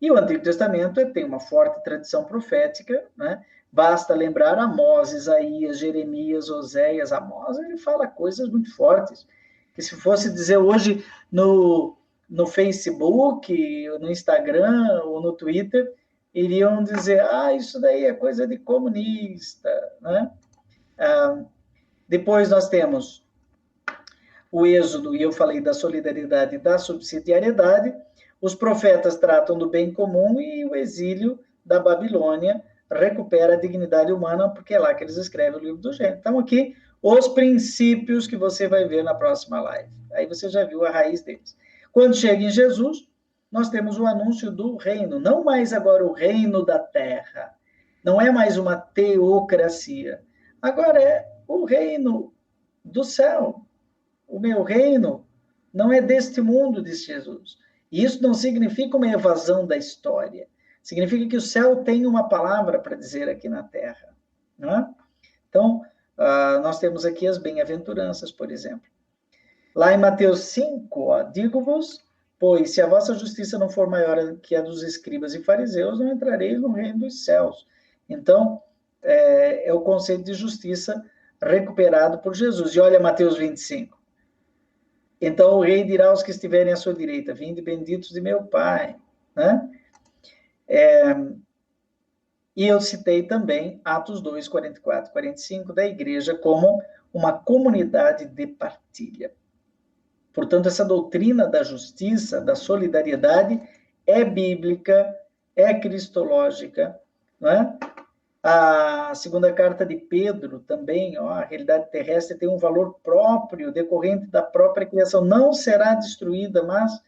E o Antigo Testamento tem uma forte tradição profética, né? Basta lembrar Amós, Isaías, Jeremias, Oséias. Amós, ele fala coisas muito fortes, que se fosse dizer hoje no Facebook, no Instagram ou no Twitter, iriam dizer, isso daí é coisa de comunista, né? Depois nós temos o Êxodo, e eu falei da solidariedade e da subsidiariedade. Os profetas tratam do bem comum e o exílio da Babilônia recupera a dignidade humana, porque é lá que eles escrevem o livro do Gênesis. Então, aqui, os princípios que você vai ver na próxima live. Aí você já viu a raiz deles. Quando chega em Jesus, nós temos o anúncio do reino. Não mais agora o reino da terra. Não é mais uma teocracia. Agora é o reino do céu. O meu reino não é deste mundo, diz Jesus. E isso não significa uma evasão da história. Significa que o céu tem uma palavra para dizer aqui na terra. Não é? Então, nós temos aqui as bem-aventuranças, por exemplo. Lá em Mateus 5, digo-vos, pois se a vossa justiça não for maior que a dos escribas e fariseus, não entrareis no reino dos céus. Então, é o conceito de justiça recuperado por Jesus. E olha Mateus 25. Então o rei dirá aos que estiverem à sua direita, vinde benditos de meu Pai. Né? E eu citei também Atos 2, 44, 45, da igreja como uma comunidade de partilha. Portanto, essa doutrina da justiça, da solidariedade, é bíblica, é cristológica. Não é? A segunda carta de Pedro também, a realidade terrestre tem um valor próprio, decorrente da própria criação. Não será destruída, mas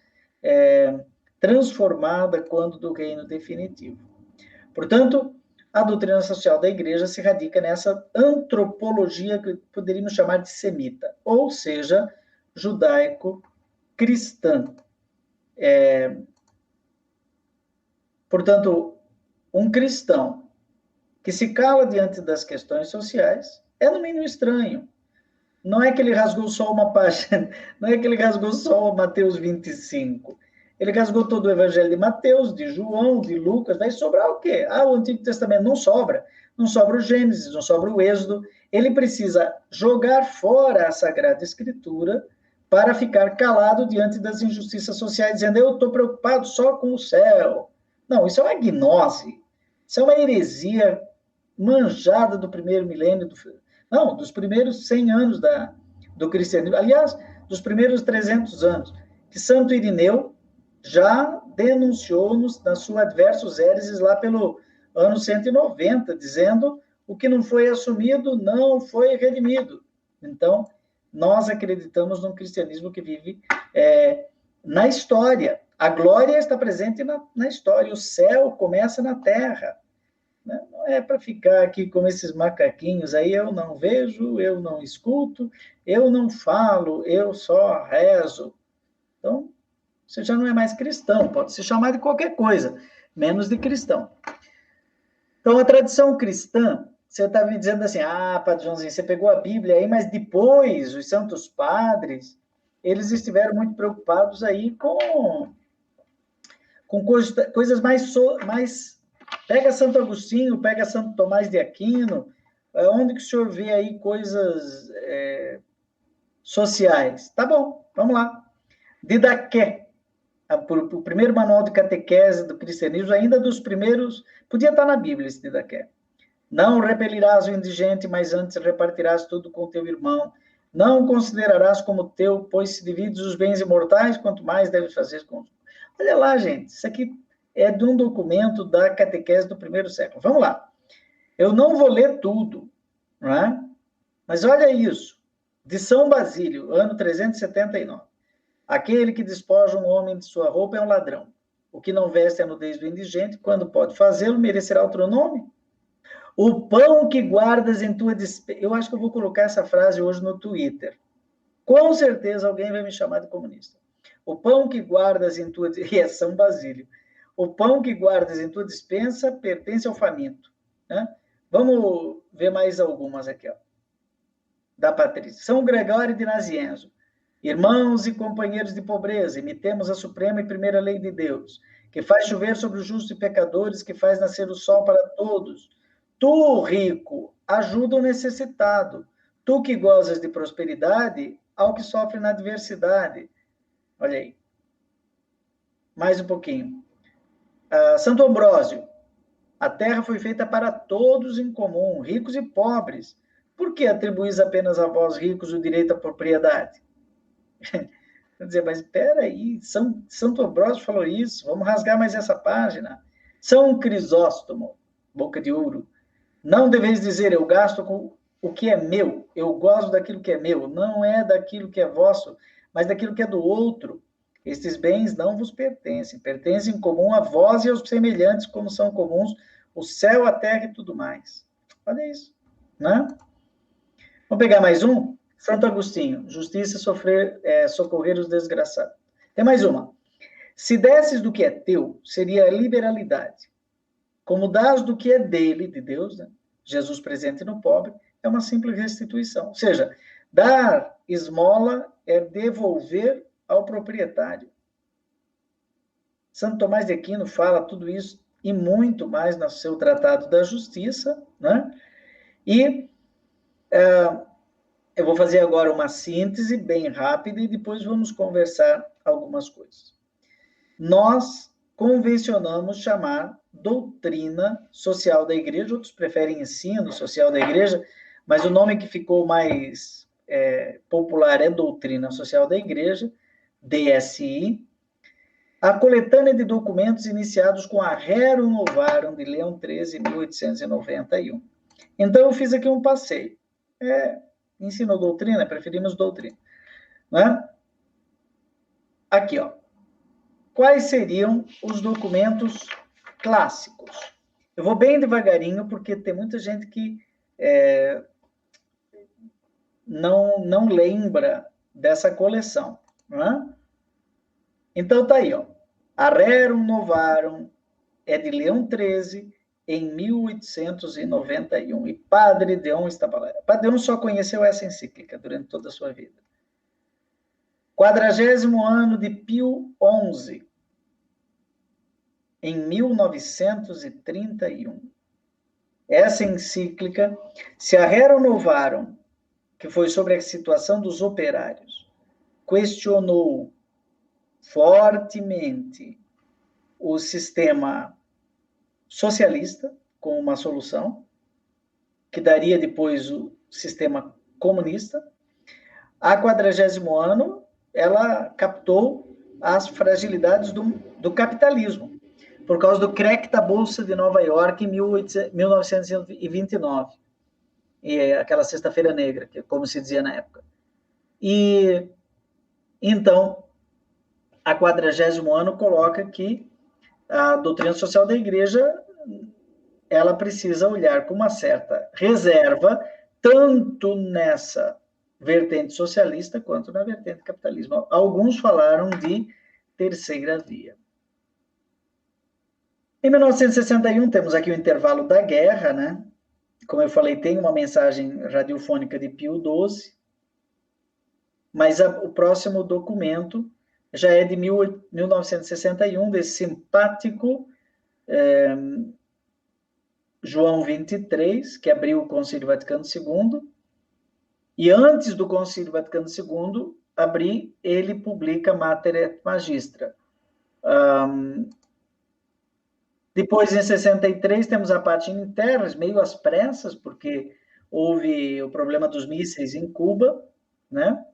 transformada quando do reino definitivo. Portanto, a doutrina social da igreja se radica nessa antropologia que poderíamos chamar de semita, ou seja, judaico-cristã. Portanto, um cristão que se cala diante das questões sociais é no mínimo estranho. Não é que ele rasgou só uma página, não é que ele rasgou só Mateus 25. Ele rasgou todo o evangelho de Mateus, de João, de Lucas. Vai sobrar o quê? O Antigo Testamento não sobra. Não sobra o Gênesis, não sobra o Êxodo. Ele precisa jogar fora a Sagrada Escritura para ficar calado diante das injustiças sociais, dizendo, eu estou preocupado só com o céu. Não, isso é uma gnose. Isso é uma heresia manjada do primeiro milênio, dos primeiros 100 anos do cristianismo. Aliás, dos primeiros 300 anos, que Santo Irineu já denunciou nas suas Adversos Héreses lá pelo ano 190, dizendo o que não foi assumido não foi redimido. Então, nós acreditamos num cristianismo que vive na história. A glória está presente na história. O céu começa na terra. Não é para ficar aqui como esses macaquinhos aí, eu não vejo, eu não escuto, eu não falo, eu só rezo. Então, você já não é mais cristão, pode se chamar de qualquer coisa, menos de cristão. Então, a tradição cristã, você está me dizendo assim, Padre Joãozinho, você pegou a Bíblia aí, mas depois os santos padres, eles estiveram muito preocupados aí com coisas mais... Pega Santo Agostinho, pega Santo Tomás de Aquino, onde que o senhor vê aí coisas sociais? Tá bom, vamos lá. Didaqué, o primeiro manual de catequese do cristianismo, ainda dos primeiros, podia estar na Bíblia esse Didaqué. Não repelirás o indigente, mas antes repartirás tudo com teu irmão. Não considerarás como teu, pois se divides os bens imortais, quanto mais deves fazer com... Olha lá, gente, isso aqui é de um documento da catequese do primeiro século. Vamos lá. Eu não vou ler tudo, não é? Mas olha isso. De São Basílio, ano 379. Aquele que despoja um homem de sua roupa é um ladrão. O que não veste a nudez do indigente, quando pode fazê-lo, merecerá outro nome. O pão que guardas em tua despensa... Eu acho que eu vou colocar essa frase hoje no Twitter. Com certeza alguém vai me chamar de comunista. O pão que guardas em tua... E é São Basílio. O pão que guardas em tua despensa pertence ao faminto. Né? Vamos ver mais algumas aqui. Ó. Da Patrícia. São Gregório de Nazianzo. Irmãos e companheiros de pobreza, imitemos a suprema e primeira lei de Deus, que faz chover sobre os justos e pecadores, que faz nascer o sol para todos. Tu, rico, ajuda o necessitado. Tu que gozas de prosperidade, ao que sofre na adversidade. Olha aí. Mais um pouquinho. Santo Ambrósio. A terra foi feita para todos em comum, ricos e pobres. Por que atribuís apenas a vós, ricos, o direito à propriedade? Quer dizer, mas espera aí, Santo Ambrósio falou isso, vamos rasgar mais essa página. São Crisóstomo, boca de ouro. Não deveis dizer, eu gasto com o que é meu, eu gosto daquilo que é meu, não é daquilo que é vosso, mas daquilo que é do outro. Estes bens não vos pertencem, pertencem em comum a vós e aos semelhantes, como são comuns o céu, a terra e tudo mais. Olha isso, né? Vamos pegar mais um? Santo Agostinho, justiça socorrer os desgraçados. Tem mais uma. Se desses do que é teu, seria liberalidade. Como dás do que é dele, de Deus, né? Jesus presente no pobre, é uma simples restituição. Ou seja, dar esmola é devolver ao proprietário. Santo Tomás de Aquino fala tudo isso e muito mais no seu Tratado da Justiça, né? E eu vou fazer agora uma síntese bem rápida e depois vamos conversar algumas coisas. Nós convencionamos chamar doutrina social da igreja, outros preferem ensino social da igreja, mas o nome que ficou mais popular é doutrina social da igreja, DSI, a coletânea de documentos iniciados com a Rerum Novarum de Leão XIII, 1891. Então, eu fiz aqui um passeio. Ensino doutrina, preferimos doutrina. Né? Aqui, ó. Quais seriam os documentos clássicos? Eu vou bem devagarinho, porque tem muita gente que não lembra dessa coleção. Né? Então, tá aí, ó. A Rerum Novarum é de Leão XIII, em 1891. E Padre Deon estava lá. Padre Deon só conheceu essa encíclica durante toda a sua vida. 40º ano de Pio XI, em 1931. Essa encíclica, se a Rerum Novarum, que foi sobre a situação dos operários, questionou fortemente o sistema socialista, com uma solução, que daria depois o sistema comunista. A 40º ano, ela captou as fragilidades do capitalismo, por causa do crack da Bolsa de Nova York em 1929, e aquela Sexta-feira Negra, como se dizia na época. E então, a 40º ano coloca que a doutrina social da Igreja, ela precisa olhar com uma certa reserva, tanto nessa vertente socialista quanto na vertente capitalismo. Alguns falaram de terceira via. Em 1961, temos aqui o intervalo da guerra, né? Como eu falei, tem uma mensagem radiofônica de Pio XII, mas o próximo documento já é de 1961, desse simpático João XXIII, que abriu o Concílio Vaticano II, e antes do Concílio Vaticano II abrir, ele publica Mater et Magistra. Depois, em 63, temos a parte interna, meio às pressas, porque houve o problema dos mísseis em Cuba, né?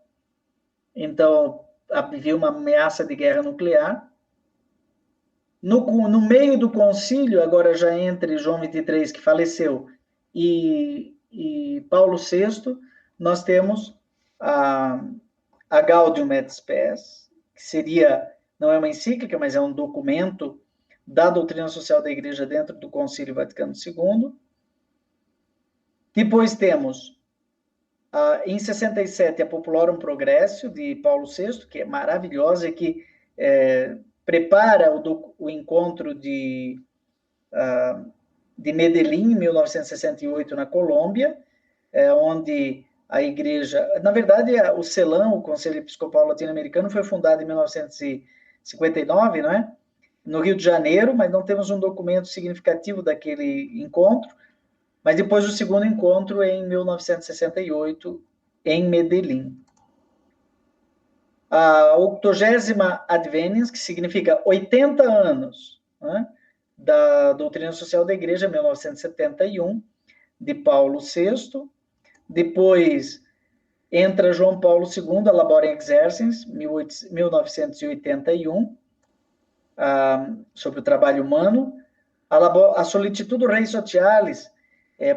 Então, havia uma ameaça de guerra nuclear. No meio do concílio, agora já entre João XXIII, que faleceu, e Paulo VI, nós temos a Gaudium et Spes, que seria, não é uma encíclica, mas é um documento da doutrina social da Igreja dentro do Concílio Vaticano II. Depois temos, em 67, a Populorum Progressio, de Paulo VI, que é maravilhosa e que prepara o encontro de Medellín, em 1968, na Colômbia, onde a Igreja... Na verdade, o CELAM, o Conselho Episcopal Latino-Americano, foi fundado em 1959, não é? No Rio de Janeiro, mas não temos um documento significativo daquele encontro. Mas depois o segundo encontro é em 1968, em Medellín. A 80ª Adveniens, que significa 80 anos, né, da doutrina social da Igreja, 1971, de Paulo VI. Depois entra João Paulo II, a Laborem Exercens, 1981, sobre o trabalho humano. A Solicitudo Rei Socialis,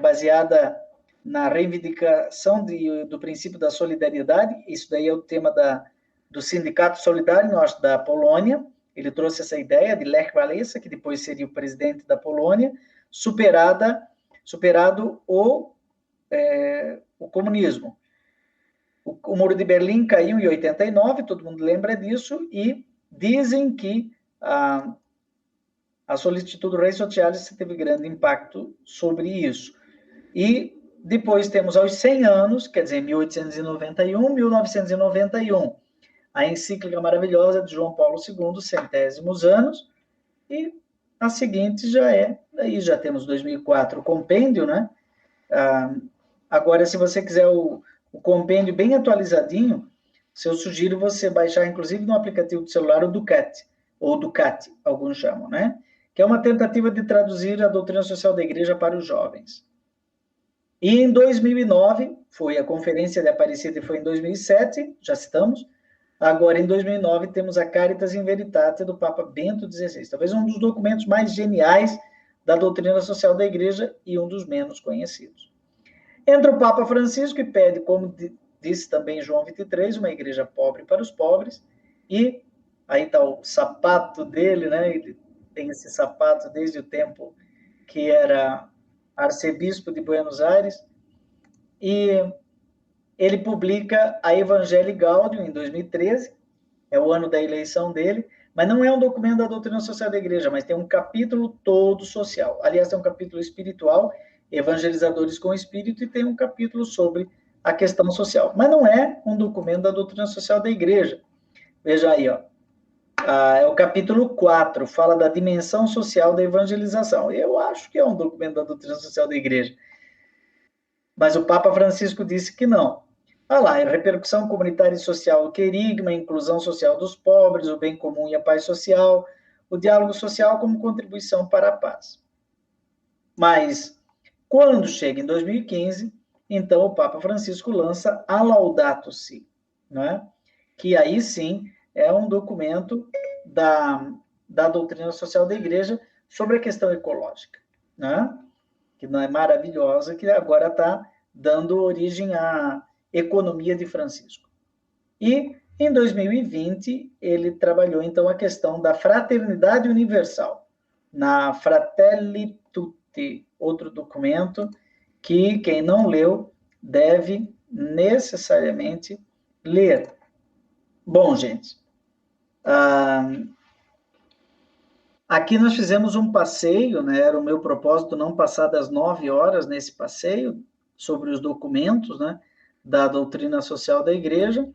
baseada na reivindicação do princípio da solidariedade. Isso daí é o tema do Sindicato Solidário da Polônia. Ele trouxe essa ideia de Lech Walesa, que depois seria o presidente da Polônia, superado o comunismo. O Muro de Berlim caiu em 89, todo mundo lembra disso, e dizem que a Solicitudo Rei Socialis teve grande impacto sobre isso. E depois temos aos 100 anos, quer dizer, 1891, 1991, a encíclica maravilhosa de João Paulo II, centésimos anos, e a seguinte daí já temos 2004, o compêndio, né? Agora, se você quiser o compêndio bem atualizadinho, eu sugiro você baixar, inclusive, no aplicativo do celular, o Ducati, ou Ducati, alguns chamam, né? Que é uma tentativa de traduzir a doutrina social da Igreja para os jovens. E em 2009, foi a Conferência de Aparecida, e foi em 2007, já citamos. Agora, em 2009, temos a Caritas in Veritate do Papa Bento XVI, talvez um dos documentos mais geniais da doutrina social da Igreja e um dos menos conhecidos. Entra o Papa Francisco e pede, como disse também João XXIII, uma igreja pobre para os pobres, e aí está o sapato dele, né? Ele tem esse sapato desde o tempo que era arcebispo de Buenos Aires, e ele publica a Evangelii Gaudium em 2013, é o ano da eleição dele, mas não é um documento da doutrina social da Igreja, mas tem um capítulo todo social. Aliás, tem um capítulo espiritual, Evangelizadores com o Espírito, e tem um capítulo sobre a questão social. Mas não é um documento da doutrina social da Igreja. Veja aí, ó. É o capítulo 4, fala da dimensão social da evangelização. Eu acho que é um documento da doutrina social da Igreja. Mas o Papa Francisco disse que não. Olha lá, a repercussão comunitária e social, o querigma, a inclusão social dos pobres, o bem comum e a paz social, o diálogo social como contribuição para a paz. Mas, quando chega em 2015, então o Papa Francisco lança a Laudato Si, né? Que aí sim é um documento da doutrina social da Igreja sobre a questão ecológica, né? Que não é maravilhosa, que agora está dando origem à economia de Francisco. E, em 2020, ele trabalhou, então, a questão da fraternidade universal, na Fratelli Tutti, outro documento que quem não leu deve necessariamente ler. Bom, gente, aqui nós fizemos um passeio, né? Era o meu propósito não passar das 9 horas nesse passeio sobre os documentos, né, da doutrina social da Igreja,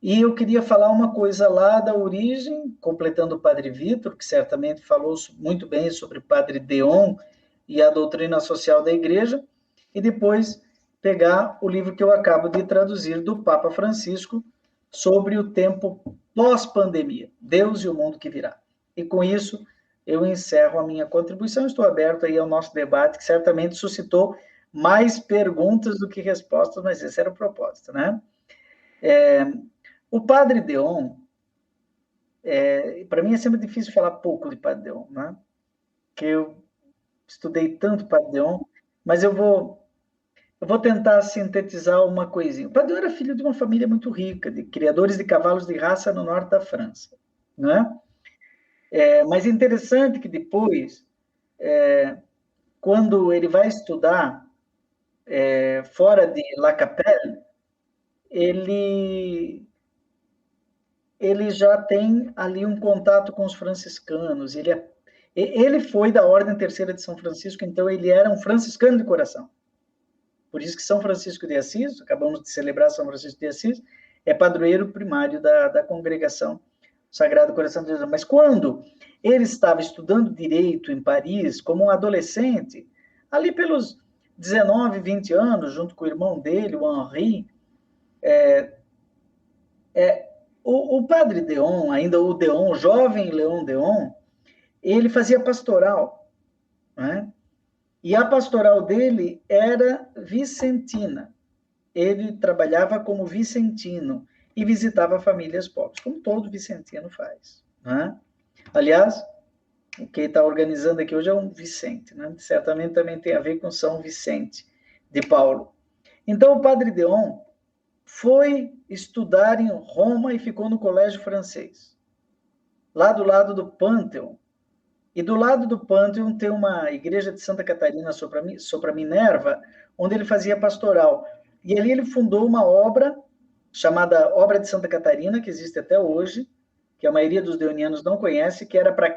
e eu queria falar uma coisa lá da origem, completando o Padre Vitor, que certamente falou muito bem sobre Padre Deon e a doutrina social da Igreja, e depois pegar o livro que eu acabo de traduzir do Papa Francisco sobre o tempo pós-pandemia, Deus e o mundo que virá. E com isso, eu encerro a minha contribuição, estou aberto aí ao nosso debate, que certamente suscitou mais perguntas do que respostas, mas esse era o propósito, né? O Padre Deon, para mim é sempre difícil falar pouco de Padre Deon, né? Porque eu estudei tanto Padre Deon, mas eu vou tentar sintetizar uma coisinha. O Padre Deon era filho de uma família muito rica, de criadores de cavalos de raça no norte da França, né? Mas é interessante que depois, quando ele vai estudar fora de La Capelle, ele já tem ali um contato com os franciscanos. Ele foi da Ordem Terceira de São Francisco, então ele era um franciscano de coração. Por isso que São Francisco de Assis, acabamos de celebrar São Francisco de Assis, é padroeiro primário da congregação Sagrado Coração de Jesus. Mas quando ele estava estudando direito em Paris, como um adolescente, ali pelos 19, 20 anos, junto com o irmão dele, o Henri, o padre Deon, ainda o Deon, o jovem Leon Deon, ele fazia pastoral, né? E a pastoral dele era vicentina. Ele trabalhava como vicentino e visitava famílias pobres, como todo vicentino faz, né? Aliás, o que está organizando aqui hoje é um Vicente, né? Certamente também tem a ver com São Vicente de Paulo. Então, o padre Deon foi estudar em Roma e ficou no colégio francês, lá do lado do Pânteon. E do lado do Pânteon tem uma igreja de Santa Catarina sopra Minerva, onde ele fazia pastoral. E ali ele fundou uma obra chamada Obra de Santa Catarina, que existe até hoje, que a maioria dos deonianos não conhece, que era para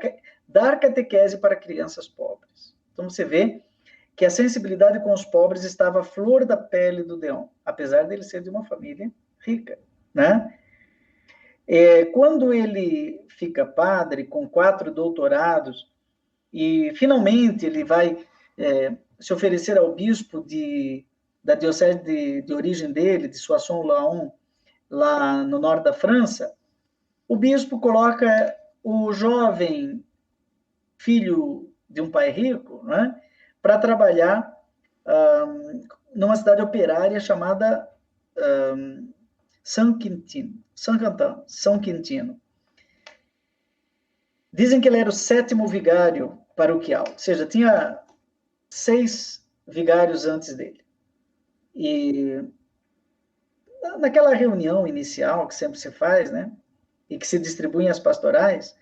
dar catequese para crianças pobres. Então você vê que a sensibilidade com os pobres estava à flor da pele do Deon, apesar dele ser de uma família rica, né? Quando ele fica padre, com 4 doutorados, e finalmente ele vai se oferecer ao bispo da diocese de origem dele, de Soissons-Laon, lá no norte da França, o bispo coloca o jovem filho de um pai rico, né, para trabalhar numa cidade operária chamada São Quintino. Dizem que ele era o 7º vigário paroquial, ou seja, tinha 6 vigários antes dele. E naquela reunião inicial que sempre se faz, né, e que se distribuem as pastorais,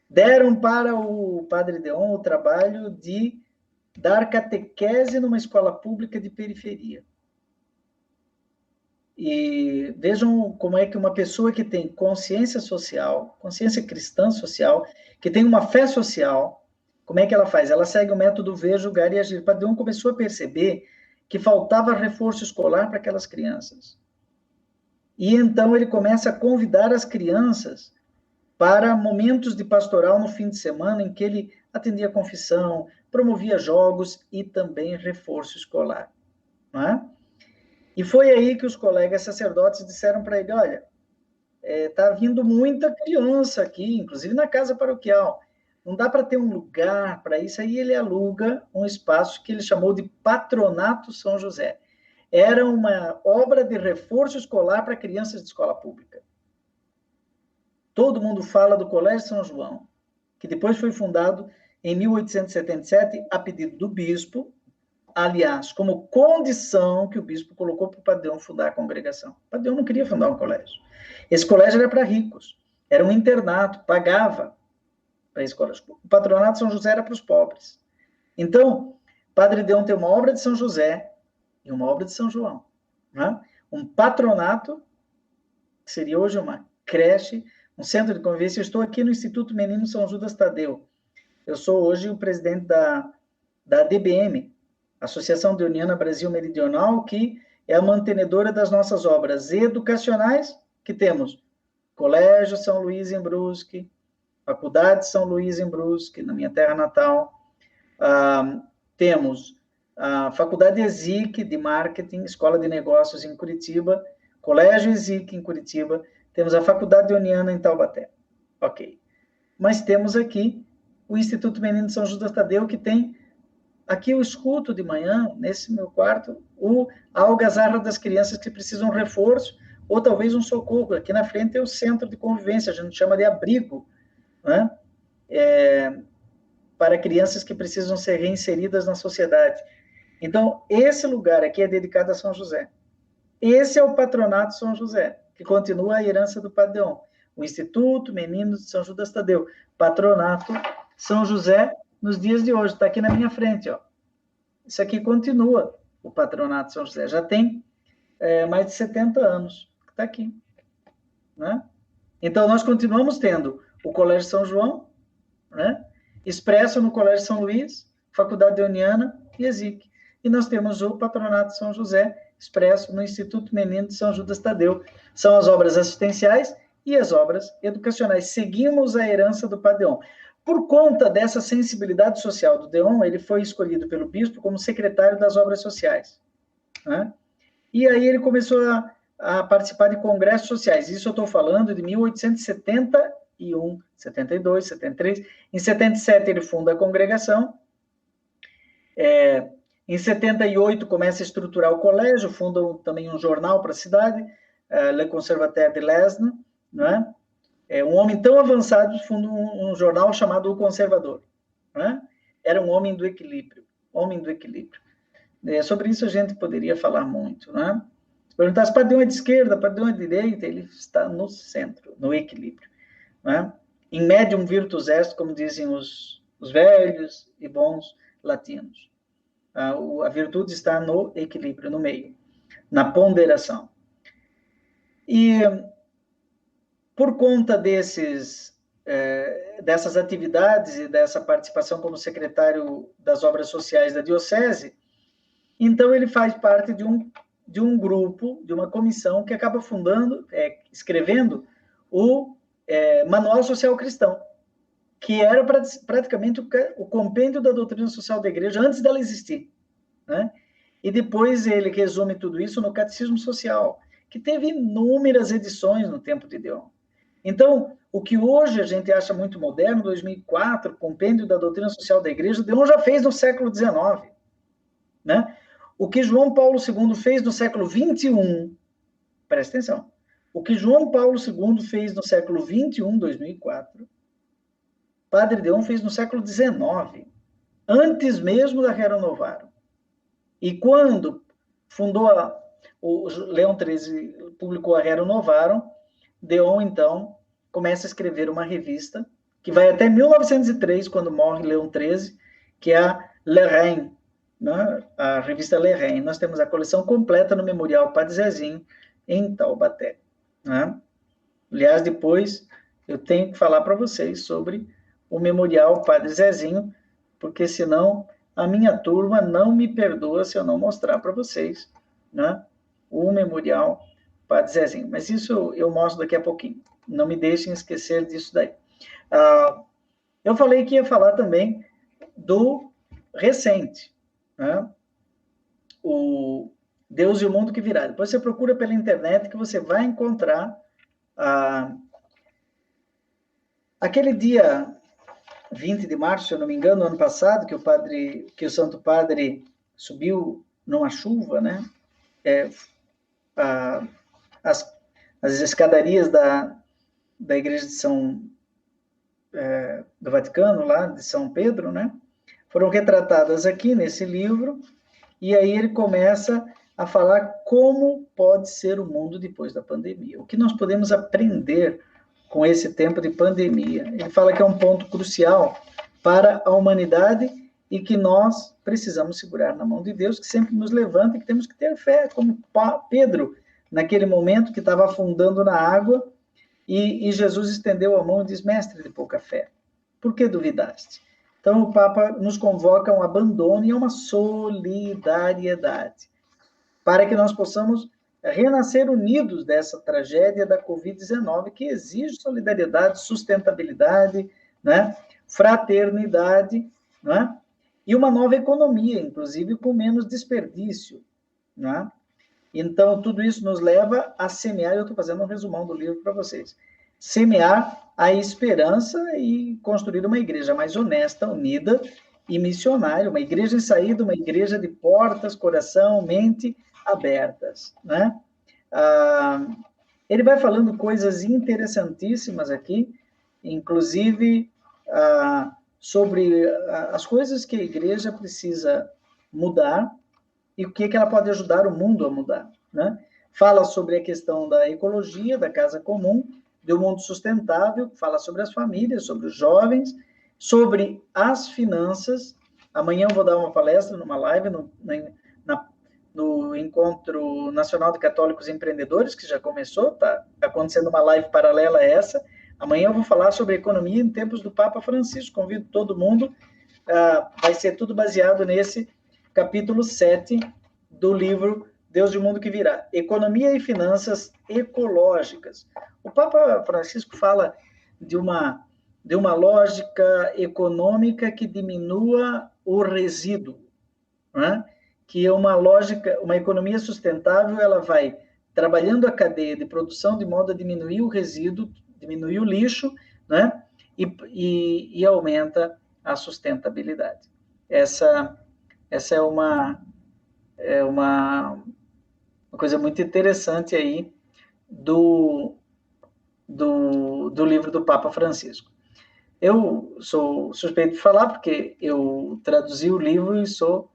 deram para o padre Deon o trabalho de dar catequese numa escola pública de periferia. E vejam como é que uma pessoa que tem consciência social, consciência cristã social, que tem uma fé social, como é que ela faz? Ela segue o método ver, julgar e agir. O Padre Deon começou a perceber que faltava reforço escolar para aquelas crianças. E então ele começa a convidar as crianças para momentos de pastoral no fim de semana, em que ele atendia a confissão, promovia jogos e também reforço escolar, não é? E foi aí que os colegas sacerdotes disseram para ele, olha, está vindo muita criança aqui, inclusive na casa paroquial, não dá para ter um lugar para isso, aí ele aluga um espaço que ele chamou de Patronato São José. Era uma obra de reforço escolar para crianças de escola pública. Todo mundo fala do Colégio São João, que depois foi fundado em 1877, a pedido do bispo, aliás, como condição que o bispo colocou para o Padre Deon fundar a congregação. O Padre Deon não queria fundar um colégio. Esse colégio era para ricos, era um internato, pagava para esse colégio. O Patronato São José era para os pobres. Então, Padre Deon tem uma obra de São José e uma obra de São João. Né? Um patronato, que seria hoje uma creche, um centro de convivência. Eu estou aqui no Instituto Menino São Judas Tadeu. Eu sou hoje o presidente da ADBM, Associação Deoniana Brasil Meridional, que é a mantenedora das nossas obras educacionais, que temos Colégio São Luís em Brusque, Faculdade São Luís em Brusque, na minha terra natal. Temos a Faculdade ESIC de Marketing, Escola de Negócios em Curitiba, Colégio ESIC em Curitiba, temos a Faculdade Deoniana em Taubaté. Ok. Mas temos aqui o Instituto Menino São Judas Tadeu, que tem, aqui eu escuto de manhã, nesse meu quarto, a algazarra das crianças que precisam de reforço, ou talvez um socorro. Aqui na frente é o centro de convivência, a gente chama de abrigo, né? Para crianças que precisam ser reinseridas na sociedade. Então, esse lugar aqui é dedicado a São José. Esse é o Patronato São José, que continua a herança do Padre Deon. O Instituto Menino de São Judas Tadeu, Patronato São José, nos dias de hoje, está aqui na minha frente, ó. Isso aqui continua, o Patronato São José, já tem mais de 70 anos, está aqui, né? Então, nós continuamos tendo o Colégio São João, né? Expresso no Colégio São Luís, Faculdade Deoniana e ESIC. E nós temos o Patronato São José, expresso no Instituto Menino de São Judas Tadeu. São as obras assistenciais e as obras educacionais. Seguimos a herança do Padre Deon. Por conta dessa sensibilidade social do Deon, ele foi escolhido pelo bispo como secretário das obras sociais, né? E aí ele começou a participar de congressos sociais. Isso eu estou falando de 1871, 72, 73. Em 77 ele funda a congregação. Em 78 começa a estruturar o colégio, funda também um jornal para a cidade, Le Conservateur de l'Aisne, né? Um homem tão avançado funda um jornal chamado O Conservador, né? Era um homem do equilíbrio, sobre isso a gente poderia falar muito, né? Se perguntasse, Padre Deon é de esquerda, Padre Deon é de direita, ele está no centro, no equilíbrio, né? In medium virtus est, como dizem os velhos e bons latinos. A virtude está no equilíbrio, no meio, na ponderação. E por conta dessas atividades e dessa participação como secretário das obras sociais da diocese, então ele faz parte de um grupo, de uma comissão que acaba escrevendo o Manual Social Cristão, que era praticamente o compêndio da doutrina social da igreja antes dela existir, né? E depois ele resume tudo isso no Catecismo Social, que teve inúmeras edições no tempo de Deon. Então, o que hoje a gente acha muito moderno, 2004, compêndio da doutrina social da igreja, Deon já fez no século XIX, né? O que João Paulo II fez no século XXI, presta atenção, o que João Paulo II fez no século XXI, 2004, Padre Deon fez no século XIX, antes mesmo da Rerum Novarum. E quando fundou o Leão XIII publicou a Rerum Novarum, Deon, então, começa a escrever uma revista, que vai até 1903, quando morre Leão XIII, que é a Le Reine, né? A revista Le Reine. Nós temos a coleção completa no Memorial Padre Zezinho, em Taubaté, né? Aliás, depois eu tenho que falar para vocês sobre o Memorial Padre Zezinho, porque senão a minha turma não me perdoa se eu não mostrar para vocês, né, o Memorial Padre Zezinho. Mas isso eu mostro daqui a pouquinho. Não me deixem esquecer disso daí. Eu falei que ia falar também do recente, né, o Deus e o Mundo que Virá. Depois você procura pela internet que você vai encontrar aquele dia 20 de março, se eu não me engano, ano passado, que o Santo Padre subiu numa chuva, né? As escadarias da igreja de do Vaticano, lá de São Pedro, né? Foram retratadas aqui nesse livro, e aí ele começa a falar como pode ser o mundo depois da pandemia. O que nós podemos aprender com esse tempo de pandemia. Ele fala que é um ponto crucial para a humanidade e que nós precisamos segurar na mão de Deus, que sempre nos levanta e que temos que ter fé, como Pedro, naquele momento que estava afundando na água, e Jesus estendeu a mão e diz: mestre de pouca fé, por que duvidaste? Então o Papa nos convoca a um abandono e a uma solidariedade, para que nós possamos renascer unidos dessa tragédia da Covid-19, que exige solidariedade, sustentabilidade, né? Fraternidade, né? E uma nova economia, inclusive com menos desperdício, né? Então, tudo isso nos leva a semear, eu estou fazendo um resumão do livro para vocês, semear a esperança e construir uma igreja mais honesta, unida e missionária, uma igreja em saída, uma igreja de portas, coração, mente abertas, né? Ele vai falando coisas interessantíssimas aqui, inclusive sobre as coisas que a igreja precisa mudar e o que ela pode ajudar o mundo a mudar, né? Fala sobre a questão da ecologia, da casa comum, do mundo sustentável, fala sobre as famílias, sobre os jovens, sobre as finanças. Amanhã eu vou dar uma palestra numa live no Encontro Nacional de Católicos Empreendedores, que já começou, está acontecendo uma live paralela a essa. Amanhã eu vou falar sobre economia em tempos do Papa Francisco, convido todo mundo, vai ser tudo baseado nesse capítulo 7 do livro Deus e o Mundo que Virá, Economia e Finanças Ecológicas. O Papa Francisco fala de uma lógica econômica que diminua o resíduo, né? Que é uma lógica, uma economia sustentável, ela vai trabalhando a cadeia de produção de modo a diminuir o resíduo, diminuir o lixo, né? E aumenta a sustentabilidade. Essa é uma coisa muito interessante aí do livro do Papa Francisco. Eu sou suspeito de falar, porque eu traduzi o livro e sou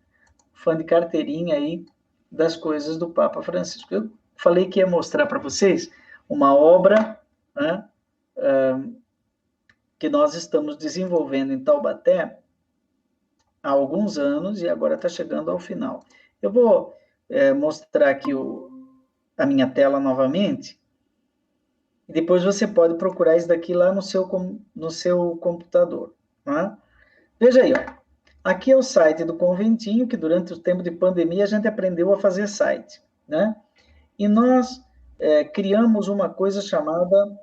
fã de carteirinha aí das coisas do Papa Francisco. Eu falei que ia mostrar para vocês uma obra, né, que nós estamos desenvolvendo em Taubaté há alguns anos e agora está chegando ao final. Eu vou mostrar aqui a minha tela novamente, e depois você pode procurar isso daqui lá no seu computador. Né? Veja aí, ó. Aqui é o site do Conventinho, que durante o tempo de pandemia a gente aprendeu a fazer site, né? E nós criamos uma coisa chamada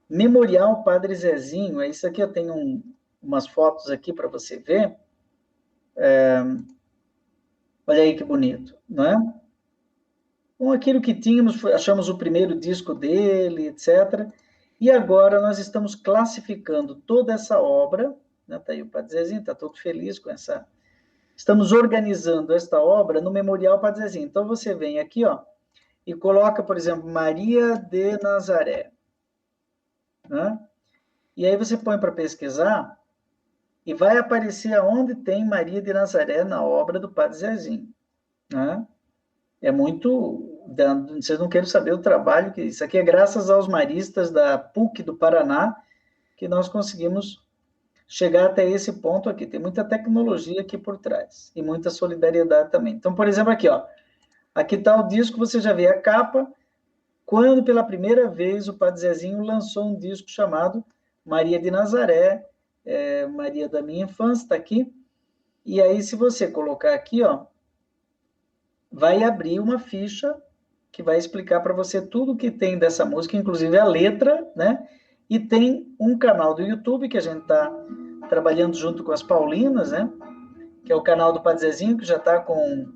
Memorial Padre Zezinho. Isso aqui eu tenho umas fotos aqui para você ver. Olha aí que bonito, não é? Com aquilo que tínhamos, achamos o primeiro disco dele, etc. E agora nós estamos classificando toda essa obra, né? Tá aí o Padre Zezinho, está todo feliz com essa... Estamos organizando esta obra no Memorial Padre Zezinho. Então você vem aqui, ó, e coloca, por exemplo, Maria de Nazaré, né? E aí você põe para pesquisar e vai aparecer aonde tem Maria de Nazaré na obra do Padre Zezinho, né? É muito... Vocês não querem saber o trabalho que... Isso aqui é graças aos maristas da PUC do Paraná que nós conseguimos chegar até esse ponto aqui. Tem muita tecnologia aqui por trás e muita solidariedade também. Então, por exemplo, aqui, ó. Aqui está o disco, você já vê a capa, quando pela primeira vez o Padre Zezinho lançou um disco chamado Maria de Nazaré, Maria da Minha Infância, está aqui. E aí, se você colocar aqui, ó, vai abrir uma ficha que vai explicar para você tudo que tem dessa música, inclusive a letra, né? E tem um canal do YouTube que a gente está trabalhando junto com as Paulinas, né? Que é o canal do Padre Zezinho, que já está com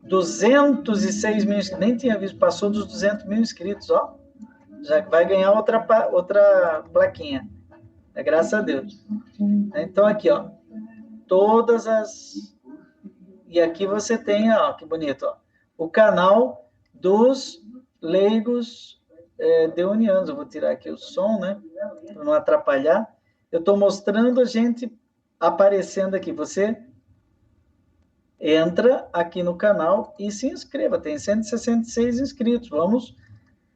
206 mil inscritos. Nem tinha visto, passou dos 200 mil inscritos, ó. Já vai ganhar outra plaquinha. Graças a Deus. Então, aqui, ó, todas as... E aqui você tem, ó, que bonito, ó, o canal dos leigos deonianos. Eu vou tirar aqui o som, né, para não atrapalhar. Eu estou mostrando a gente aparecendo aqui. Você entra aqui no canal e se inscreva. Tem 166 inscritos.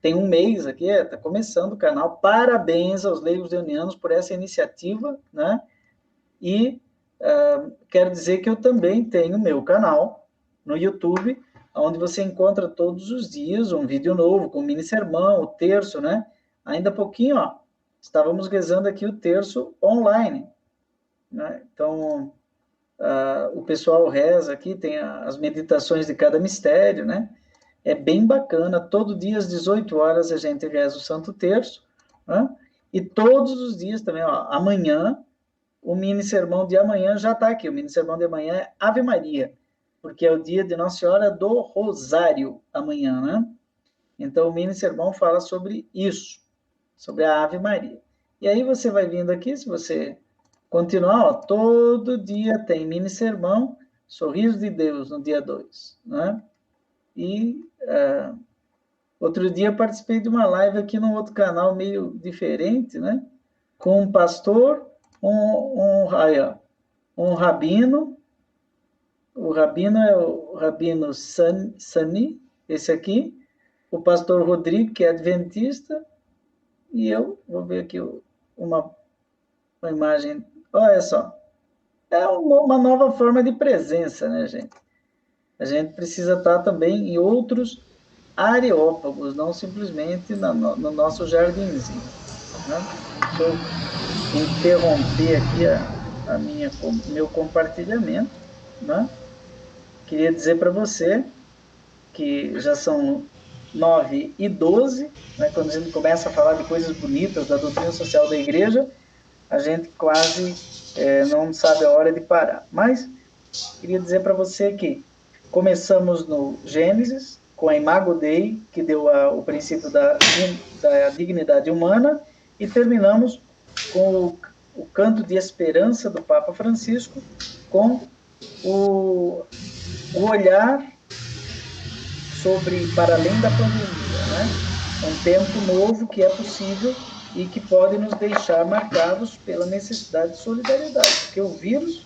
Tem um mês aqui, está começando o canal. Parabéns aos leigos deonianos por essa iniciativa, né? E quero dizer que eu também tenho meu canal no YouTube, onde você encontra todos os dias um vídeo novo com o mini sermão, o terço, né? Ainda há pouquinho, ó, estávamos rezando aqui o terço online, né? Então, o pessoal reza aqui, tem as meditações de cada mistério, né? É bem bacana, todo dia às 18 horas a gente reza o Santo Terço, né? E todos os dias também, ó, amanhã, o mini sermão de amanhã já está aqui, o mini sermão de amanhã é Ave Maria, porque é o dia de Nossa Senhora do Rosário, amanhã, né? Então, o mini sermão fala sobre isso, sobre a Ave Maria. E aí você vai vindo aqui, se você continuar, ó, todo dia tem mini sermão, Sorriso de Deus, no dia 2, né? E outro dia participei de uma live aqui num outro canal meio diferente, né? Com um pastor, um rabino. O rabino é o Rabino Sani, esse aqui. O pastor Rodrigo, que é adventista. E eu, vou ver aqui uma imagem. Olha só. É uma nova forma de presença, né, gente? A gente precisa estar também em outros areópagos, não simplesmente no nosso jardinzinho, né? Deixa eu interromper aqui meu compartilhamento, né? Queria dizer para você que já são 9h12, né? Quando a gente começa a falar de coisas bonitas da doutrina social da igreja, a gente quase não sabe a hora de parar. Mas queria dizer para você que começamos no Gênesis, com a Imago Dei, que deu o princípio da dignidade humana, e terminamos com o canto de esperança do Papa Francisco, com o olhar para além da pandemia, né? Um tempo novo que é possível e que pode nos deixar marcados pela necessidade de solidariedade, porque o vírus,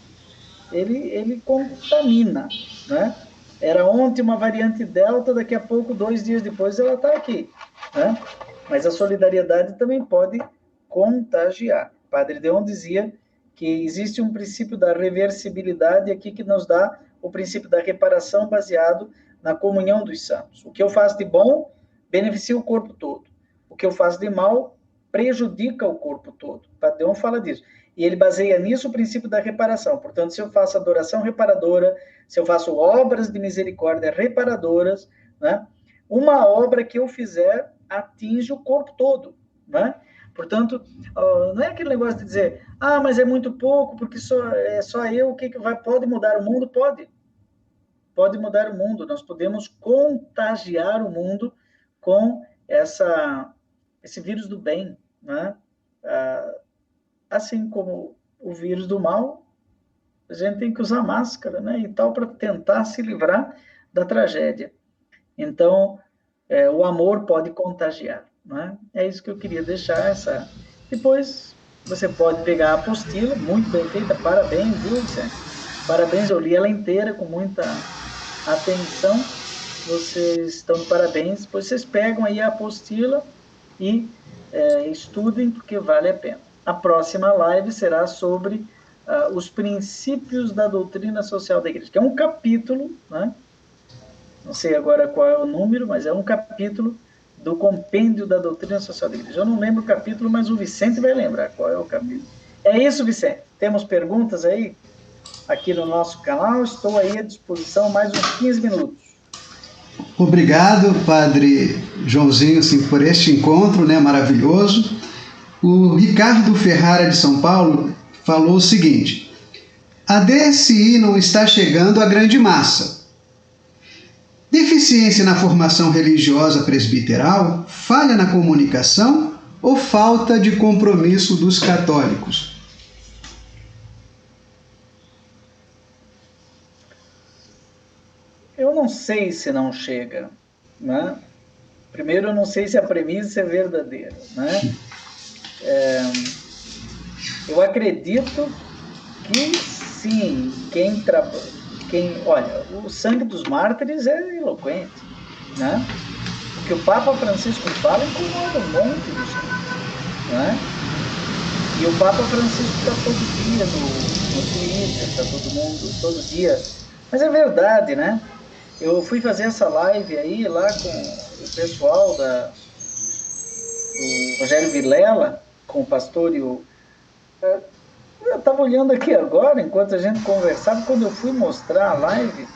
ele contamina, né? Era ontem uma variante Delta, daqui a pouco, 2 dias depois, ela está aqui, né? Mas a solidariedade também pode contagiar. O Padre Deon dizia que existe um princípio da reversibilidade aqui que nos dá o princípio da reparação baseado na comunhão dos santos. O que eu faço de bom beneficia o corpo todo. O que eu faço de mal prejudica o corpo todo. O Padre Deon fala disso. E ele baseia nisso o princípio da reparação. Portanto, se eu faço adoração reparadora, se eu faço obras de misericórdia reparadoras, né, uma obra que eu fizer atinge o corpo todo, né? Portanto, não é aquele negócio de dizer, mas é muito pouco, porque só eu, pode mudar o mundo? Pode mudar o mundo. Nós podemos contagiar o mundo com esse vírus do bem, né? Assim como o vírus do mal, a gente tem que usar máscara, né? E tal, para tentar se livrar da tragédia. Então, o amor pode contagiar, né? É isso que eu queria deixar. Depois, você pode pegar a apostila, muito bem feita, parabéns, viu, Vicente? Parabéns, eu li ela inteira com muita atenção. Vocês estão de parabéns. Depois vocês pegam aí a apostila e estudem, porque vale a pena. A próxima live será sobre os princípios da doutrina social da igreja, que é um capítulo, né? Não sei agora qual é o número, mas é um capítulo do compêndio da doutrina social da igreja. Eu não lembro o capítulo, mas o Vicente vai lembrar qual é o capítulo. É isso, Vicente. Temos perguntas aí aqui no nosso canal. Estou aí à disposição mais uns 15 minutos. Obrigado, Padre Joãozinho, sim, por este encontro, né, maravilhoso. O Ricardo Ferrara, de São Paulo, falou o seguinte: a DSI não está chegando à grande massa. Deficiência na formação religiosa presbiteral, falha na comunicação ou falta de compromisso dos católicos? Eu não sei se não chega, né? Primeiro, eu não sei se a premissa é verdadeira, né? Eu acredito que sim, olha, o sangue dos mártires é eloquente, né? O que o Papa Francisco fala incomoda um monte de gente, né? E o Papa Francisco está todo dia no Twitter, está todo mundo, todo dia. Mas é verdade, né? Eu fui fazer essa live aí lá com o pessoal do Rogério Vilela, com o pastor e o... Eu estava olhando aqui agora, enquanto a gente conversava, quando eu fui mostrar a live,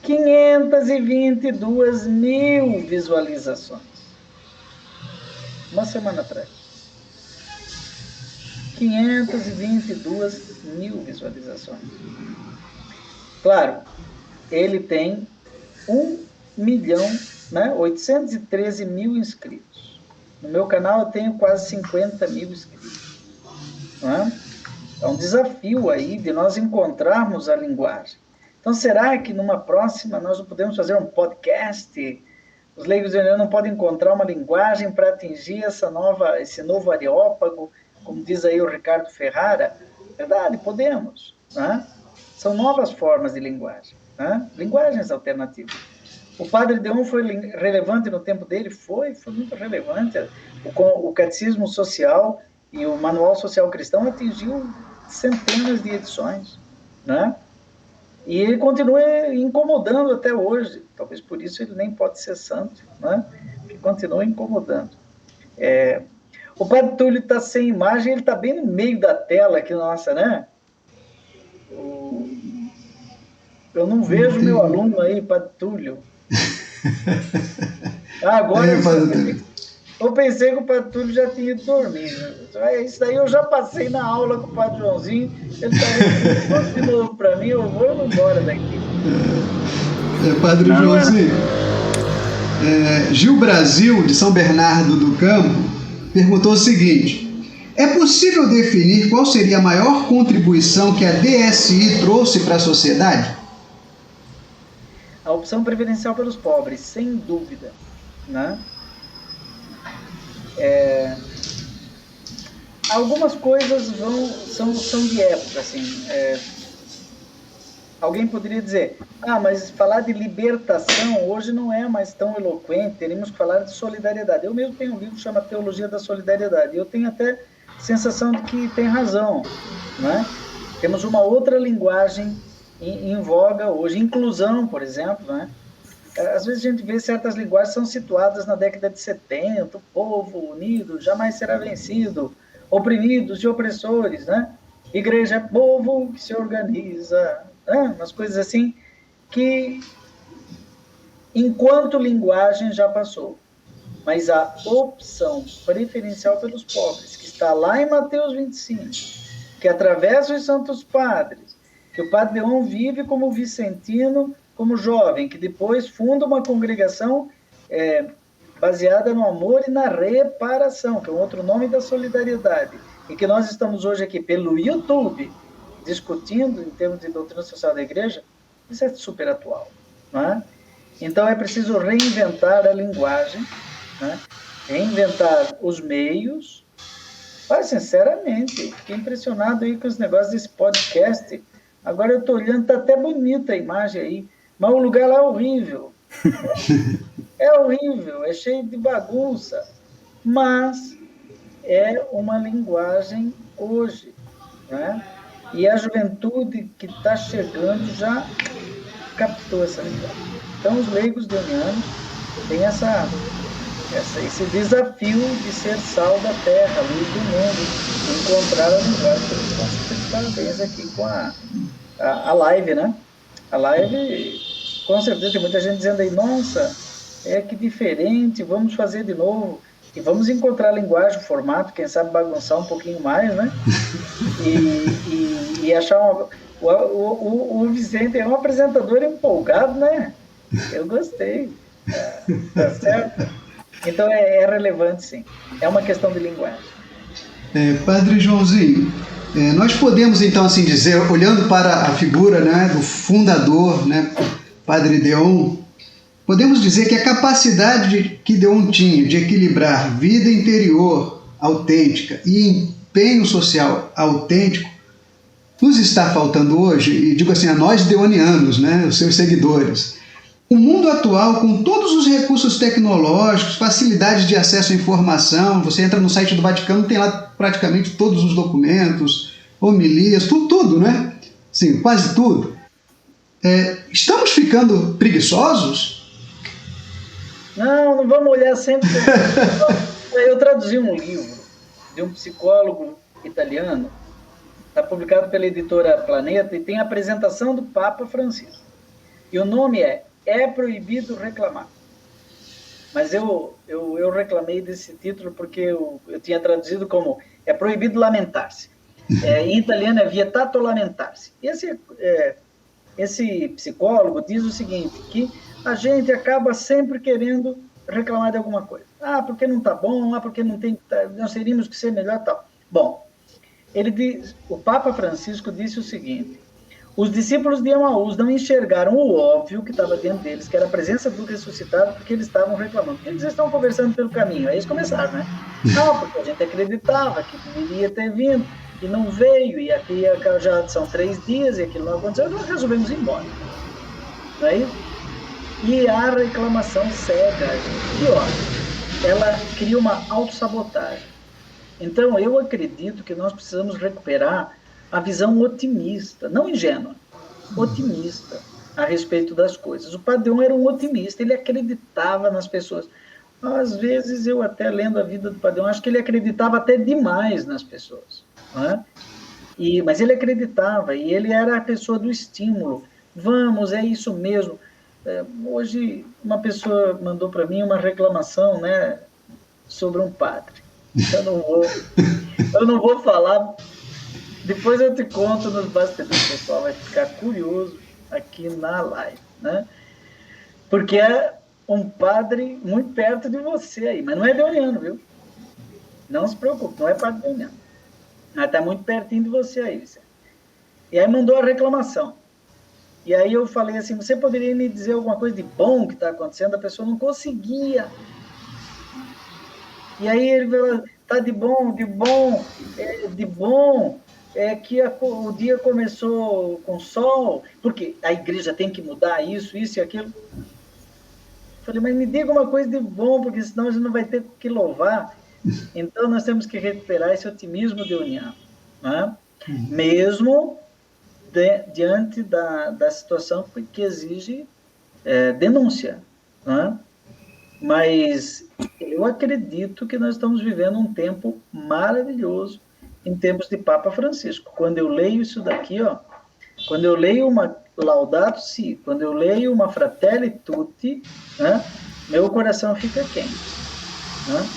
522 mil visualizações. Uma semana atrás. 522 mil visualizações. Claro, ele tem 813 mil inscritos. No meu canal eu tenho quase 50 mil inscritos. Não é? É um desafio aí de nós encontrarmos a linguagem. Então, será que numa próxima nós não podemos fazer um podcast? Os leigos não podem encontrar uma linguagem para atingir esse novo areópago, como diz aí o Ricardo Ferrara? Verdade, podemos. Né? São novas formas de linguagem. Né? Linguagens alternativas. O Padre Deon foi relevante no tempo dele? Foi muito relevante. O Catecismo Social e o Manual Social Cristão atingiu centenas de edições, né? E ele continua incomodando até hoje. Talvez por isso ele nem pode ser santo, né? Ele continua incomodando. O Padre Túlio está sem imagem, ele está bem no meio da tela aqui, nossa, né? Eu não vejo meu aluno aí, Padre Túlio. Agora eu pensei que o Padre Túlio já tinha ido dormir. Isso daí eu já passei na aula com o Padre Joãozinho. Ele está repetindo de novo para mim, eu vou embora daqui. Padre Joãozinho, Gil Brasil, de São Bernardo do Campo, perguntou o seguinte: é possível definir qual seria a maior contribuição que a DSI trouxe para a sociedade? A opção preferencial pelos pobres, sem dúvida, né? Algumas coisas são de época, assim. Alguém poderia dizer, mas falar de libertação hoje não é mais tão eloquente, teríamos que falar de solidariedade. Eu mesmo tenho um livro que chama Teologia da Solidariedade, e eu tenho até sensação de que tem razão, né? Temos uma outra linguagem em voga hoje, inclusão, por exemplo, né? Às vezes a gente vê certas linguagens são situadas na década de 70, o povo unido jamais será vencido, oprimidos e opressores, né? Igreja é povo que se organiza, né? Umas coisas assim que, enquanto linguagem, já passou. Mas a opção preferencial pelos pobres, que está lá em Mateus 25, que atravessa os santos padres, que o Padre Deon vive como vicentino, como jovem, que depois funda uma congregação baseada no amor e na reparação, que é um outro nome da solidariedade, e que nós estamos hoje aqui pelo YouTube discutindo em termos de doutrina social da igreja, isso é super atual, não é? Então é preciso reinventar a linguagem, né? Reinventar os meios. Mas, sinceramente, fiquei impressionado aí com os negócios desse podcast. Agora eu estou olhando, está até bonita a imagem aí, mas o lugar lá é horrível. É horrível, é cheio de bagunça. Mas é uma linguagem hoje, né? E a juventude que está chegando já captou essa linguagem. Então, os leigos deonianos têm esse desafio de ser sal da terra, luz do mundo, de encontrar a linguagem. Por isso, nós estamos de parabéns aqui com a live, né? A live, com certeza, tem muita gente dizendo aí, nossa, que diferente, vamos fazer de novo. E vamos encontrar a linguagem, o formato, quem sabe bagunçar um pouquinho mais, né? E achar o Vicente é um apresentador empolgado, né? Eu gostei. Tá certo? Então é relevante, sim. É uma questão de linguagem. Padre Joãozinho, nós podemos então assim dizer, olhando para a figura, né, do fundador, né, Padre Deon, podemos dizer que a capacidade que Deon tinha de equilibrar vida interior autêntica e empenho social autêntico nos está faltando hoje, e digo assim, a nós deonianos, né, os seus seguidores. O mundo atual, com todos os recursos tecnológicos, facilidades de acesso à informação, você entra no site do Vaticano, tem lá praticamente todos os documentos, homilias, tudo, né? Sim, quase tudo. Estamos ficando preguiçosos? Não vamos olhar sempre... Eu traduzi um livro de um psicólogo italiano, está publicado pela editora Planeta, e tem a apresentação do Papa Francisco. E o nome é Proibido Reclamar. Mas eu reclamei desse título porque eu tinha traduzido como É Proibido Lamentar-se. Em italiano é Vietato Lamentar-se. Esse psicólogo diz o seguinte, que a gente acaba sempre querendo reclamar de alguma coisa. Porque não está bom, porque nós teríamos que ser melhor, tal. Bom, o Papa Francisco disse o seguinte: os discípulos de Emaús não enxergaram o óbvio que estava dentro deles, que era a presença do ressuscitado, porque eles estavam reclamando. Porque eles estavam conversando pelo caminho. Aí eles começaram, né? Porque a gente acreditava que deveria ter vindo, e não veio, e aqui já são 3 dias, e aquilo não aconteceu, nós resolvemos ir embora. Não é isso? E a reclamação cega, gente. Pior, ela cria uma autossabotagem. Então, eu acredito que nós precisamos recuperar a visão otimista, não ingênua, otimista a respeito das coisas. O Padre Deon era um otimista, ele acreditava nas pessoas. Às vezes, eu até lendo a vida do Padre Deon, acho que ele acreditava até demais nas pessoas. Né? Mas ele acreditava, e ele era a pessoa do estímulo. Vamos, é isso mesmo. Hoje, uma pessoa mandou para mim uma reclamação, né, sobre um padre. Eu não vou falar... Depois eu te conto nos bastidores, o pessoal vai ficar curioso aqui na live, né? Porque é um padre muito perto de você aí, mas não é deoniano, viu? Não se preocupe, não é padre deoniano. Mas está muito pertinho de você aí, Vicente. E aí mandou a reclamação. E aí eu falei assim, você poderia me dizer alguma coisa de bom que está acontecendo? A pessoa não conseguia. E aí ele falou, tá de bom, que o dia começou com sol, porque a igreja tem que mudar isso e aquilo. Falei, mas me diga uma coisa de bom, porque senão a gente não vai ter que louvar. Então nós temos que recuperar esse otimismo deoniano, né? Mesmo diante da situação que exige denúncia, né? Mas eu acredito que nós estamos vivendo um tempo maravilhoso em tempos de Papa Francisco. Quando eu leio isso daqui, quando eu leio uma Laudato Si, quando eu leio uma Fratelli Tutti, né, meu coração fica quente. Né?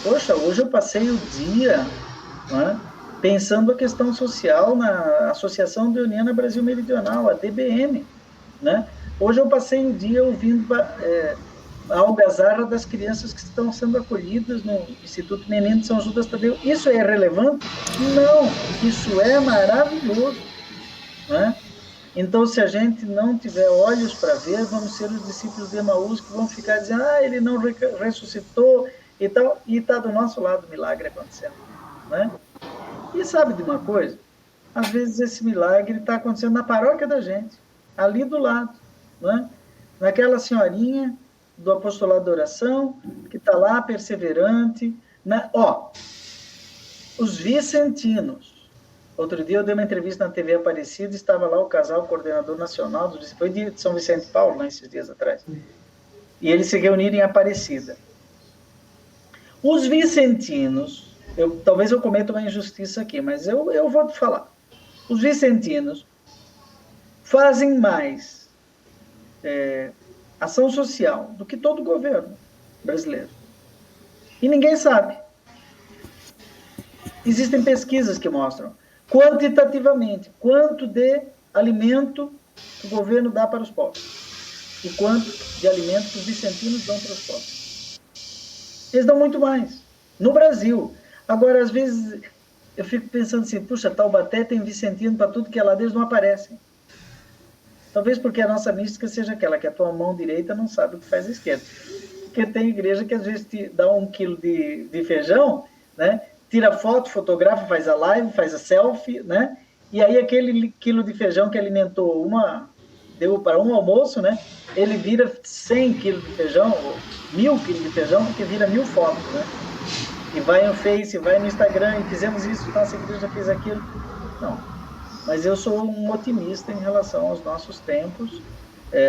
Poxa, hoje eu passei o dia, né, pensando a questão social na Associação Deoniana Brasil Meridional, a DBM. Né? Hoje eu passei o dia ouvindo a algazarra das crianças que estão sendo acolhidas no Instituto Menino de São Judas Tadeu. Isso é relevante? Não, isso é maravilhoso. Né? Então, se a gente não tiver olhos para ver, vamos ser os discípulos de Emaús que vão ficar dizendo, ele não ressuscitou e tal, e está do nosso lado o milagre acontecendo. Né? E sabe de uma coisa? Às vezes esse milagre está acontecendo na paróquia da gente, ali do lado. Né? Naquela senhorinha do apostolado da oração, que está lá perseverante. Né? Os vicentinos. Outro dia eu dei uma entrevista na TV Aparecida, estava lá o casal coordenador nacional, foi de São Vicente Paulo, né, esses dias atrás. E eles se reuniram em Aparecida. Os vicentinos, talvez eu cometa uma injustiça aqui, mas eu vou te falar. Os vicentinos fazem mais ação social do que todo o governo brasileiro. E ninguém sabe. Existem pesquisas que mostram quantitativamente quanto de alimento que o governo dá para os pobres e quanto de alimento que os vicentinos dão para os pobres. Eles dão muito mais. No Brasil. Agora, às vezes, eu fico pensando assim, puxa, Taubaté tem vicentino para tudo que é lá, eles não aparecem. Talvez porque a nossa mística seja aquela que a tua mão direita não sabe o que faz a esquerda. Porque tem igreja que às vezes te dá 1 quilo de feijão, né? Tira foto, fotografa, faz a live, faz a selfie, né? E aí aquele quilo de feijão que alimentou deu para um almoço, né? Ele vira 100 quilos de feijão, ou 1000 quilos de feijão, porque vira 1000 fotos, né? E vai no Face, vai no Instagram, e fizemos isso, nossa igreja fez aquilo. Não. Mas eu sou um otimista em relação aos nossos tempos.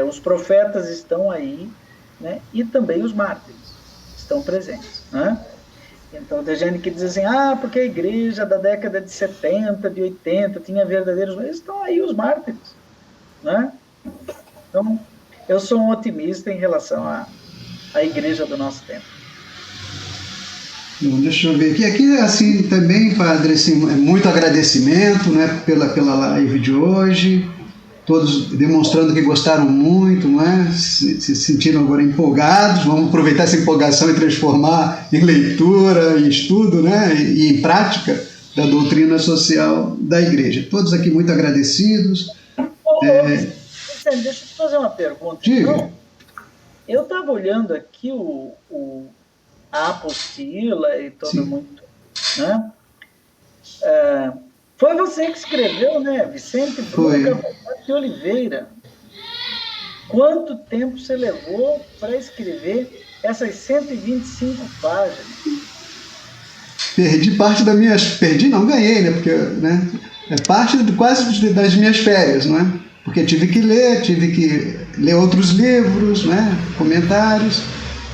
Os profetas estão aí, né? E também os mártires estão presentes, né? Então, tem gente que diz assim, porque a igreja da década de 70, de 80, tinha verdadeiros... Estão aí os mártires, né? Então, eu sou um otimista em relação à igreja do nosso tempo. Bom, deixa eu ver aqui. Aqui, assim, também, padre, assim, muito agradecimento, né, pela live de hoje. Todos demonstrando que gostaram muito, não é? Se sentiram agora empolgados. Vamos aproveitar essa empolgação e transformar em leitura, em estudo, né? E em prática da doutrina social da igreja. Todos aqui muito agradecidos. Deixa eu te fazer uma pergunta. Diga. Então, eu estava olhando aqui a apostila e todo muito, né? Foi você que escreveu, né, Vicente Bruno de Oliveira? Quanto tempo você levou para escrever essas 125 páginas? Perdi parte das minhas... Perdi não, ganhei, né? Porque, né, é parte quase das minhas férias, não é? Porque tive que ler outros livros, né, comentários,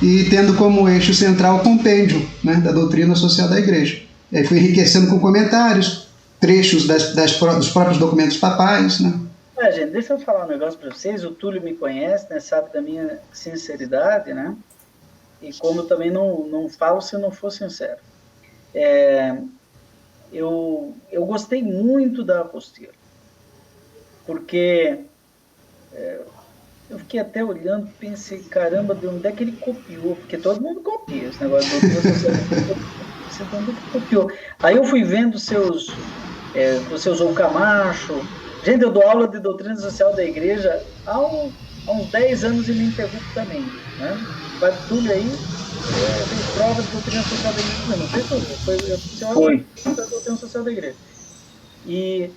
e tendo como eixo central o compêndio, né, da doutrina social da igreja. E aí fui enriquecendo com comentários, trechos dos próprios documentos papais, né? Gente, deixa eu falar um negócio para vocês. O Túlio me conhece, né, sabe da minha sinceridade, né? E como eu também não falo se eu não for sincero. Eu gostei muito da apostila, porque eu fiquei até olhando, pensei, caramba, de onde é que ele copiou? Porque todo mundo copia esse negócio do doutrina social. Você copiou. Aí eu fui vendo o seu Zou Camacho. Gente, eu dou aula de doutrina social da igreja há uns 10 anos e me interrompo também, né? O Padre Túlio aí fez prova de doutrina social da igreja, não fez tudo? Foi da doutrina social da igreja. E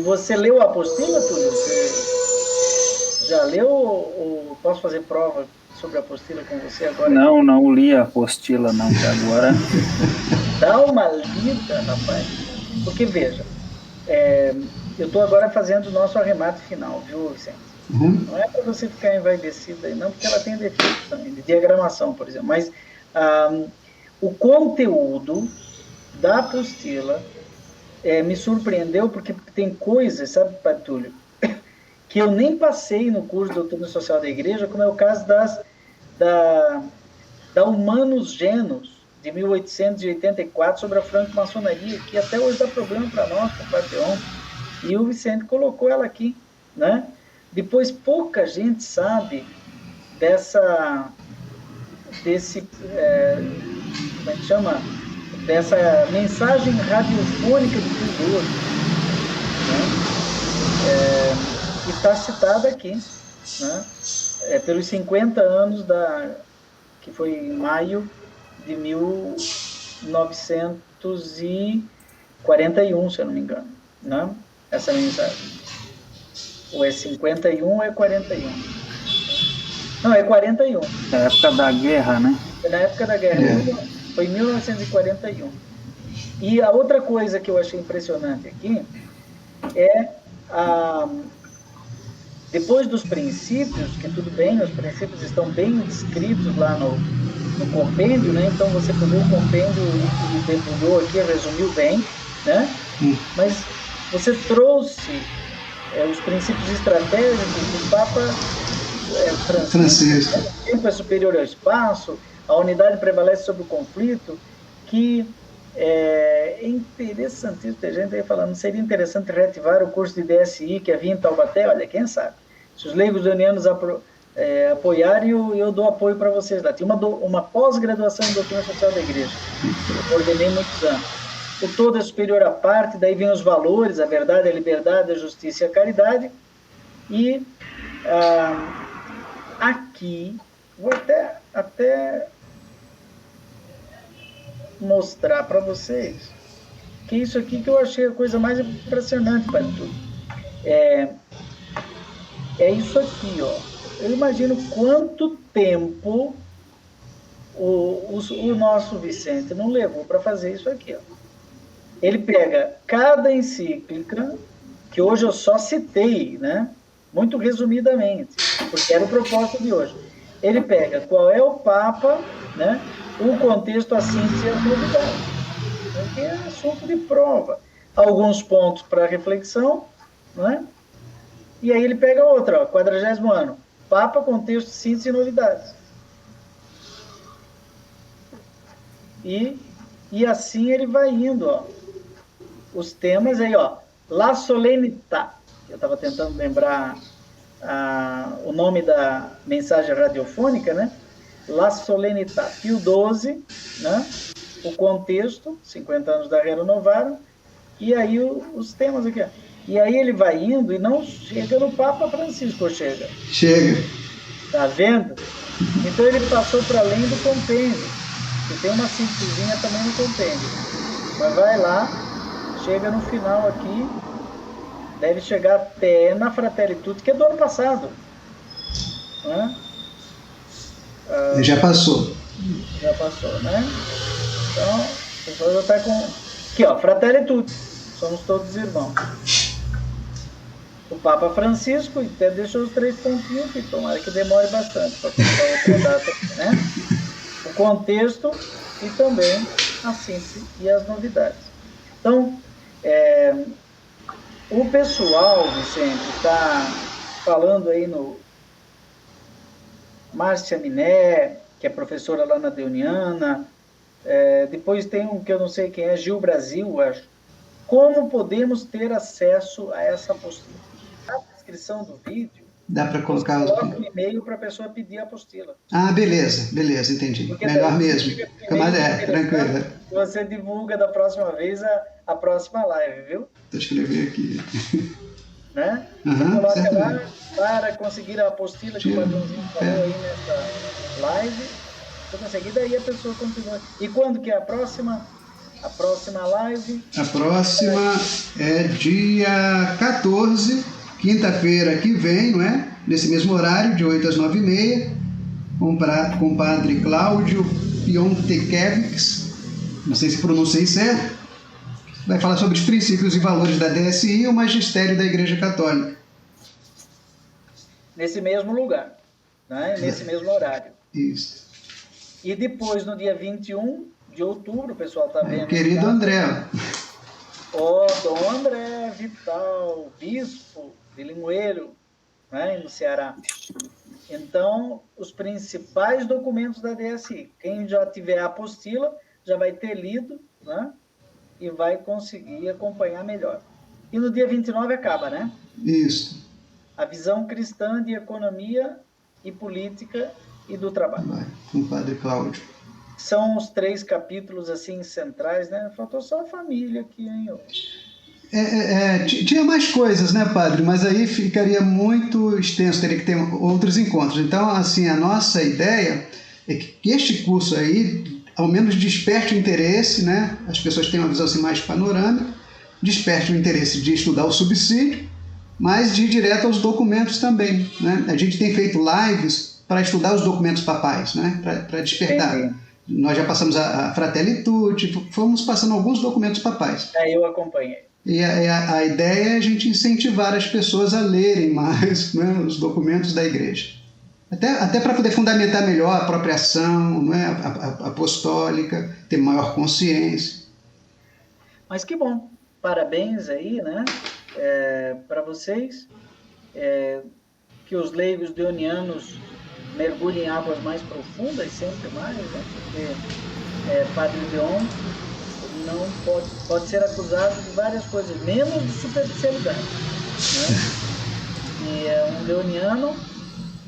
você leu a apostila, Túlio? Você já leu ou posso fazer prova sobre a apostila com você agora? Não li a apostila, não, que agora... Dá uma lida, rapaz. Porque, veja, eu estou agora fazendo o nosso arremate final, viu, Vicente? Uhum. Não é para você ficar envaidecido aí, não, porque ela tem defeitos também, de diagramação, por exemplo. Mas o conteúdo da apostila me surpreendeu, porque tem coisas, sabe, Padre Túlio, que eu nem passei no curso de Doutrina Social da Igreja, como é o caso da Humanus Genus, de 1884, sobre a franco-maçonaria, que até hoje dá problema para nós, com o Padre Leon, e o Vicente colocou ela aqui, né? Depois, pouca gente sabe como é que chama? Dessa mensagem radiofônica de Pio XII, né? Que está citada aqui, né? Pelos 50 anos que foi em maio de 1941, se eu não me engano, né? Essa mensagem. Ou é 51 ou é 41? Não, é 41. Na época da guerra, né? Na época da guerra. Foi em 1941. E a outra coisa que eu achei impressionante aqui é depois dos princípios, que tudo bem, os princípios estão bem descritos lá no compêndio, né? Então você pegou o compêndio e debulhou aqui, resumiu bem, né? Mas você trouxe os princípios estratégicos do Papa Francisco. O tempo é superior ao espaço, a unidade prevalece sobre o conflito, que é interessantíssimo. Tem gente aí falando, seria interessante reativar o curso de DSI que havia em Taubaté? Olha, quem sabe? Se os leigos leonianos apoiar e eu dou apoio para vocês lá. Tem uma pós-graduação em doutrina social da igreja, eu coordenei muitos anos. O todo é superior à parte, daí vem os valores, a verdade, a liberdade, a justiça e a caridade. E aqui, vou até mostrar para vocês que isso aqui que eu achei a coisa mais impressionante para tudo. É isso aqui, ó. Eu imagino quanto tempo o nosso Vicente não levou para fazer isso aqui, ó. Ele pega cada encíclica, que hoje eu só citei, né? Muito resumidamente, porque era o propósito de hoje. Ele pega qual é o Papa, né? O contexto, a síntese e as novidades. Porque é assunto de prova. Alguns pontos para reflexão, né? E aí ele pega outra, ó, 40º ano. Papa, contexto, síntese e novidades. E assim ele vai indo, ó. Os temas aí, ó. La Solenità. Eu estava tentando lembrar o nome da mensagem radiofônica, né? La Solenità. Pio XII, né? O contexto, 50 anos da Rerum Novarum. E aí os temas aqui, ó. E aí ele vai indo e não chega no Papa Francisco, chega. Tá vendo? Então ele passou para além do compêndio. E tem uma síntesezinha também no compêndio. Mas vai lá, chega no final aqui, deve chegar até na Fratelli Tutti, que é do ano passado. Né? Já passou. Já passou, né? Então, o pessoal já está com... Aqui, ó, Fratelli Tutti. Somos todos irmãos. O Papa Francisco até deixou os 3 pontinhos aqui, tomara que demore bastante para colocar outra data aqui, né? O contexto e também a síntese e as novidades. Então, o pessoal, Vicente, está falando aí no Márcia Miné, que é professora lá na Deuniana, depois tem um que eu não sei quem é, Gil Brasil, acho. Como podemos ter acesso a essa apostila? Na descrição do vídeo, dá para colocar um e-mail para a pessoa pedir a apostila. Ah, beleza, entendi. Porque melhor mesmo. Fica mais tranquilo. Você divulga da próxima vez a próxima live, viu? Vou escrever aqui. Né? Você coloca lá para conseguir a apostila que o Padrãozinho falou aí nessa live. Você conseguir, daí a pessoa continua. E quando que é a próxima? A próxima live? A próxima é dia 14, quinta-feira que vem, não é? Nesse mesmo horário, de 8 às 9h30, com o padre Cláudio Piontekevix, não sei se pronunciei certo, vai falar sobre os princípios e valores da DSI e o magistério da Igreja Católica. Nesse mesmo lugar, né? Nesse mesmo horário. Isso. E depois, no dia 21 de outubro, o pessoal está vendo... Querido André. Dom André Vital, bispo de Limoeiro, né, no Ceará. Então, os principais documentos da DSI. Quem já tiver a apostila, já vai ter lido, né, e vai conseguir acompanhar melhor. E no dia 29 acaba, né? Isso. A visão cristã de economia e política e do trabalho. Vai, com o padre Cláudio. São os 3 capítulos, assim, centrais, né? Faltou só a família aqui, hein? Tinha mais coisas, né, padre? Mas aí ficaria muito extenso, teria que ter outros encontros. Então, assim, a nossa ideia é que este curso aí, ao menos desperte o interesse, né? As pessoas têm uma visão assim, mais panorâmica, desperte o interesse de estudar o subsídio, mas de ir direto aos documentos também, né? A gente tem feito lives para estudar os documentos papais, né? Para despertar. Entendi. Nós já passamos a Fratelli Tutti, fomos passando alguns documentos papais. Eu acompanhei. E a ideia é a gente incentivar as pessoas a lerem mais, né, os documentos da igreja. Até para poder fundamentar melhor a própria ação, né, a apostólica, ter maior consciência. Mas que bom. Parabéns aí, né, para vocês. Que os leigos deonianos mergulhem em águas mais profundas, sempre mais, né, porque Padre Deon não pode ser acusado de várias coisas, menos de superficialidade, né? E é um leoniano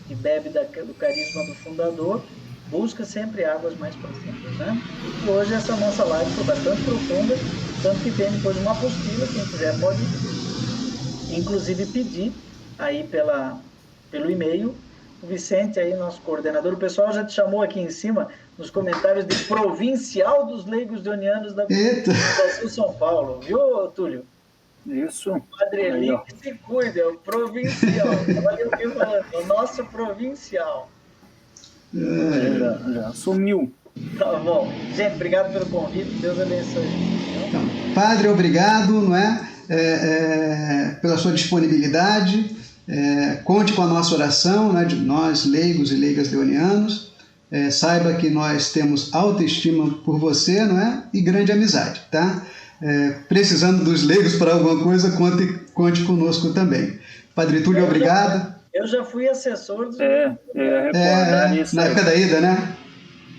que bebe do carisma do fundador, busca sempre águas mais profundas, né? E hoje essa nossa live foi bastante profunda, tanto que tem depois uma apostila, quem quiser pode, inclusive, pedir aí pelo e-mail. O Vicente aí, nosso coordenador, o pessoal já te chamou aqui em cima, nos comentários, de provincial dos leigos deonianos da Sul São Paulo, viu, Túlio? Isso. O Padre Eli que se cuida, é o provincial. Olha o que eu falando, o nosso provincial. Já sumiu. Tá bom. Gente, obrigado pelo convite. Deus abençoe. Então, Padre, obrigado, não é? Pela sua disponibilidade. Conte com a nossa oração, né, de nós, leigos e leigas deonianos. Saiba que nós temos autoestima por você, não é? E grande amizade, tá? Precisando dos leigos para alguma coisa, conte conosco também. Padre Túlio, obrigado. Eu já fui assessor dos nisso na época da ida, né?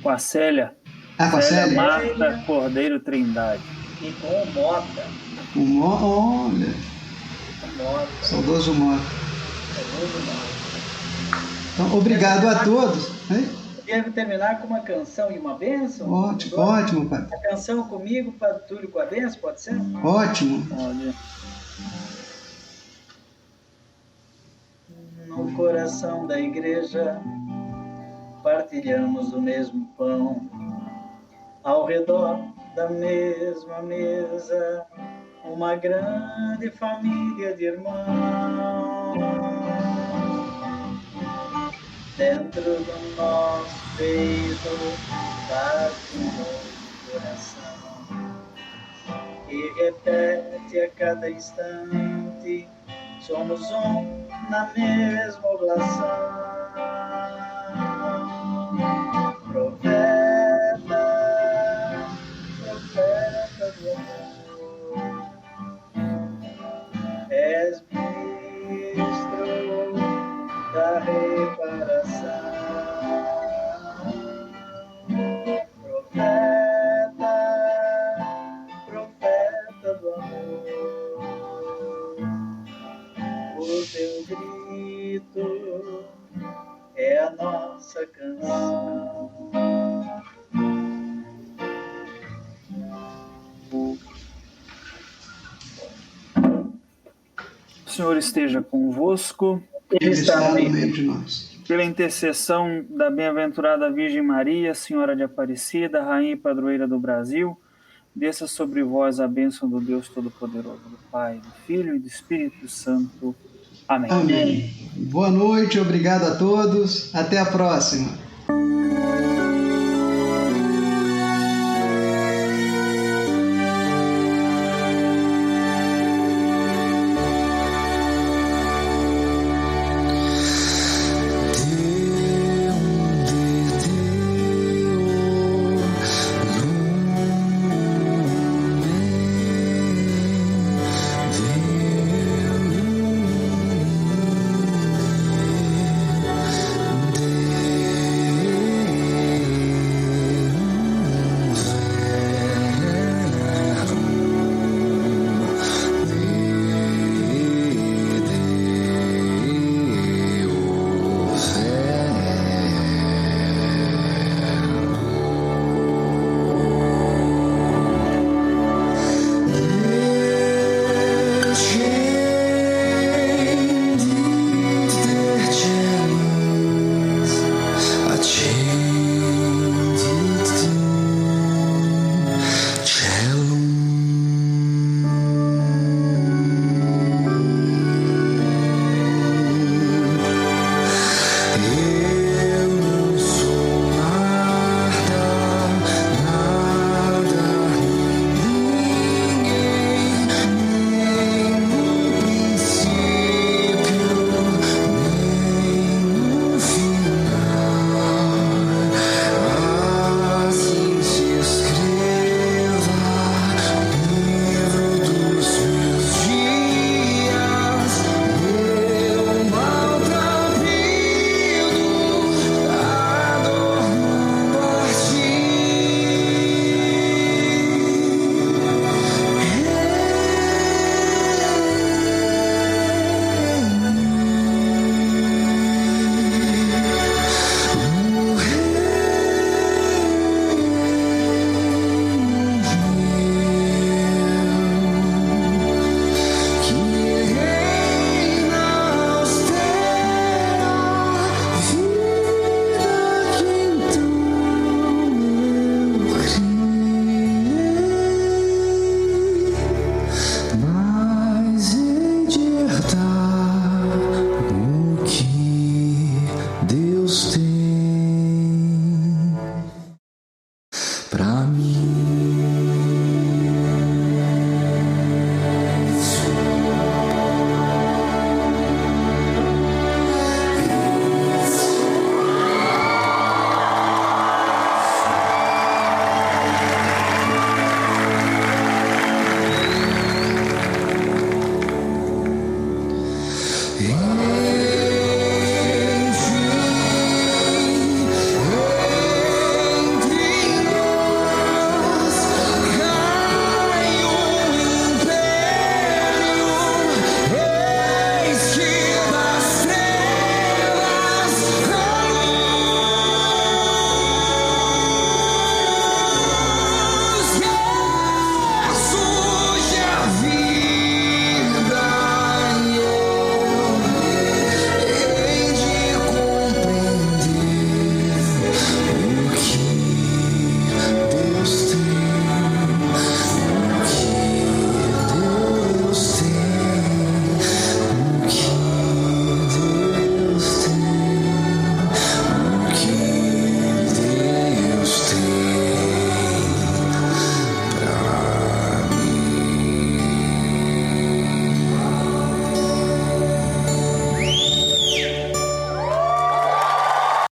Com a Célia. Com a Célia? Marta Cordeiro Trindade. E com o Mota. Olha. Mota. Saudoso Mota. Então, obrigado a todos. Quero terminar com uma canção e uma bênção? Ótimo, Padre. A canção comigo, Padre Túlio com a bênção, pode ser? Ótimo. Pode. No coração da igreja partilhamos o mesmo pão, ao redor da mesma mesa, uma grande família de irmãos. Dentro do nosso peito bate um novo coração, que repete a cada instante: somos um na mesma oblação. Profeta do amor, és ministro da reparação. Profeta do amor, o teu grito é a nossa canção. O Senhor esteja convosco. Ele está no meio de nós. Pela intercessão da bem-aventurada Virgem Maria, Senhora de Aparecida, Rainha e Padroeira do Brasil, desça sobre vós a bênção do Deus Todo-Poderoso, do Pai, do Filho e do Espírito Santo. Amém. Amém. Boa noite, obrigado a todos. Até a próxima. Em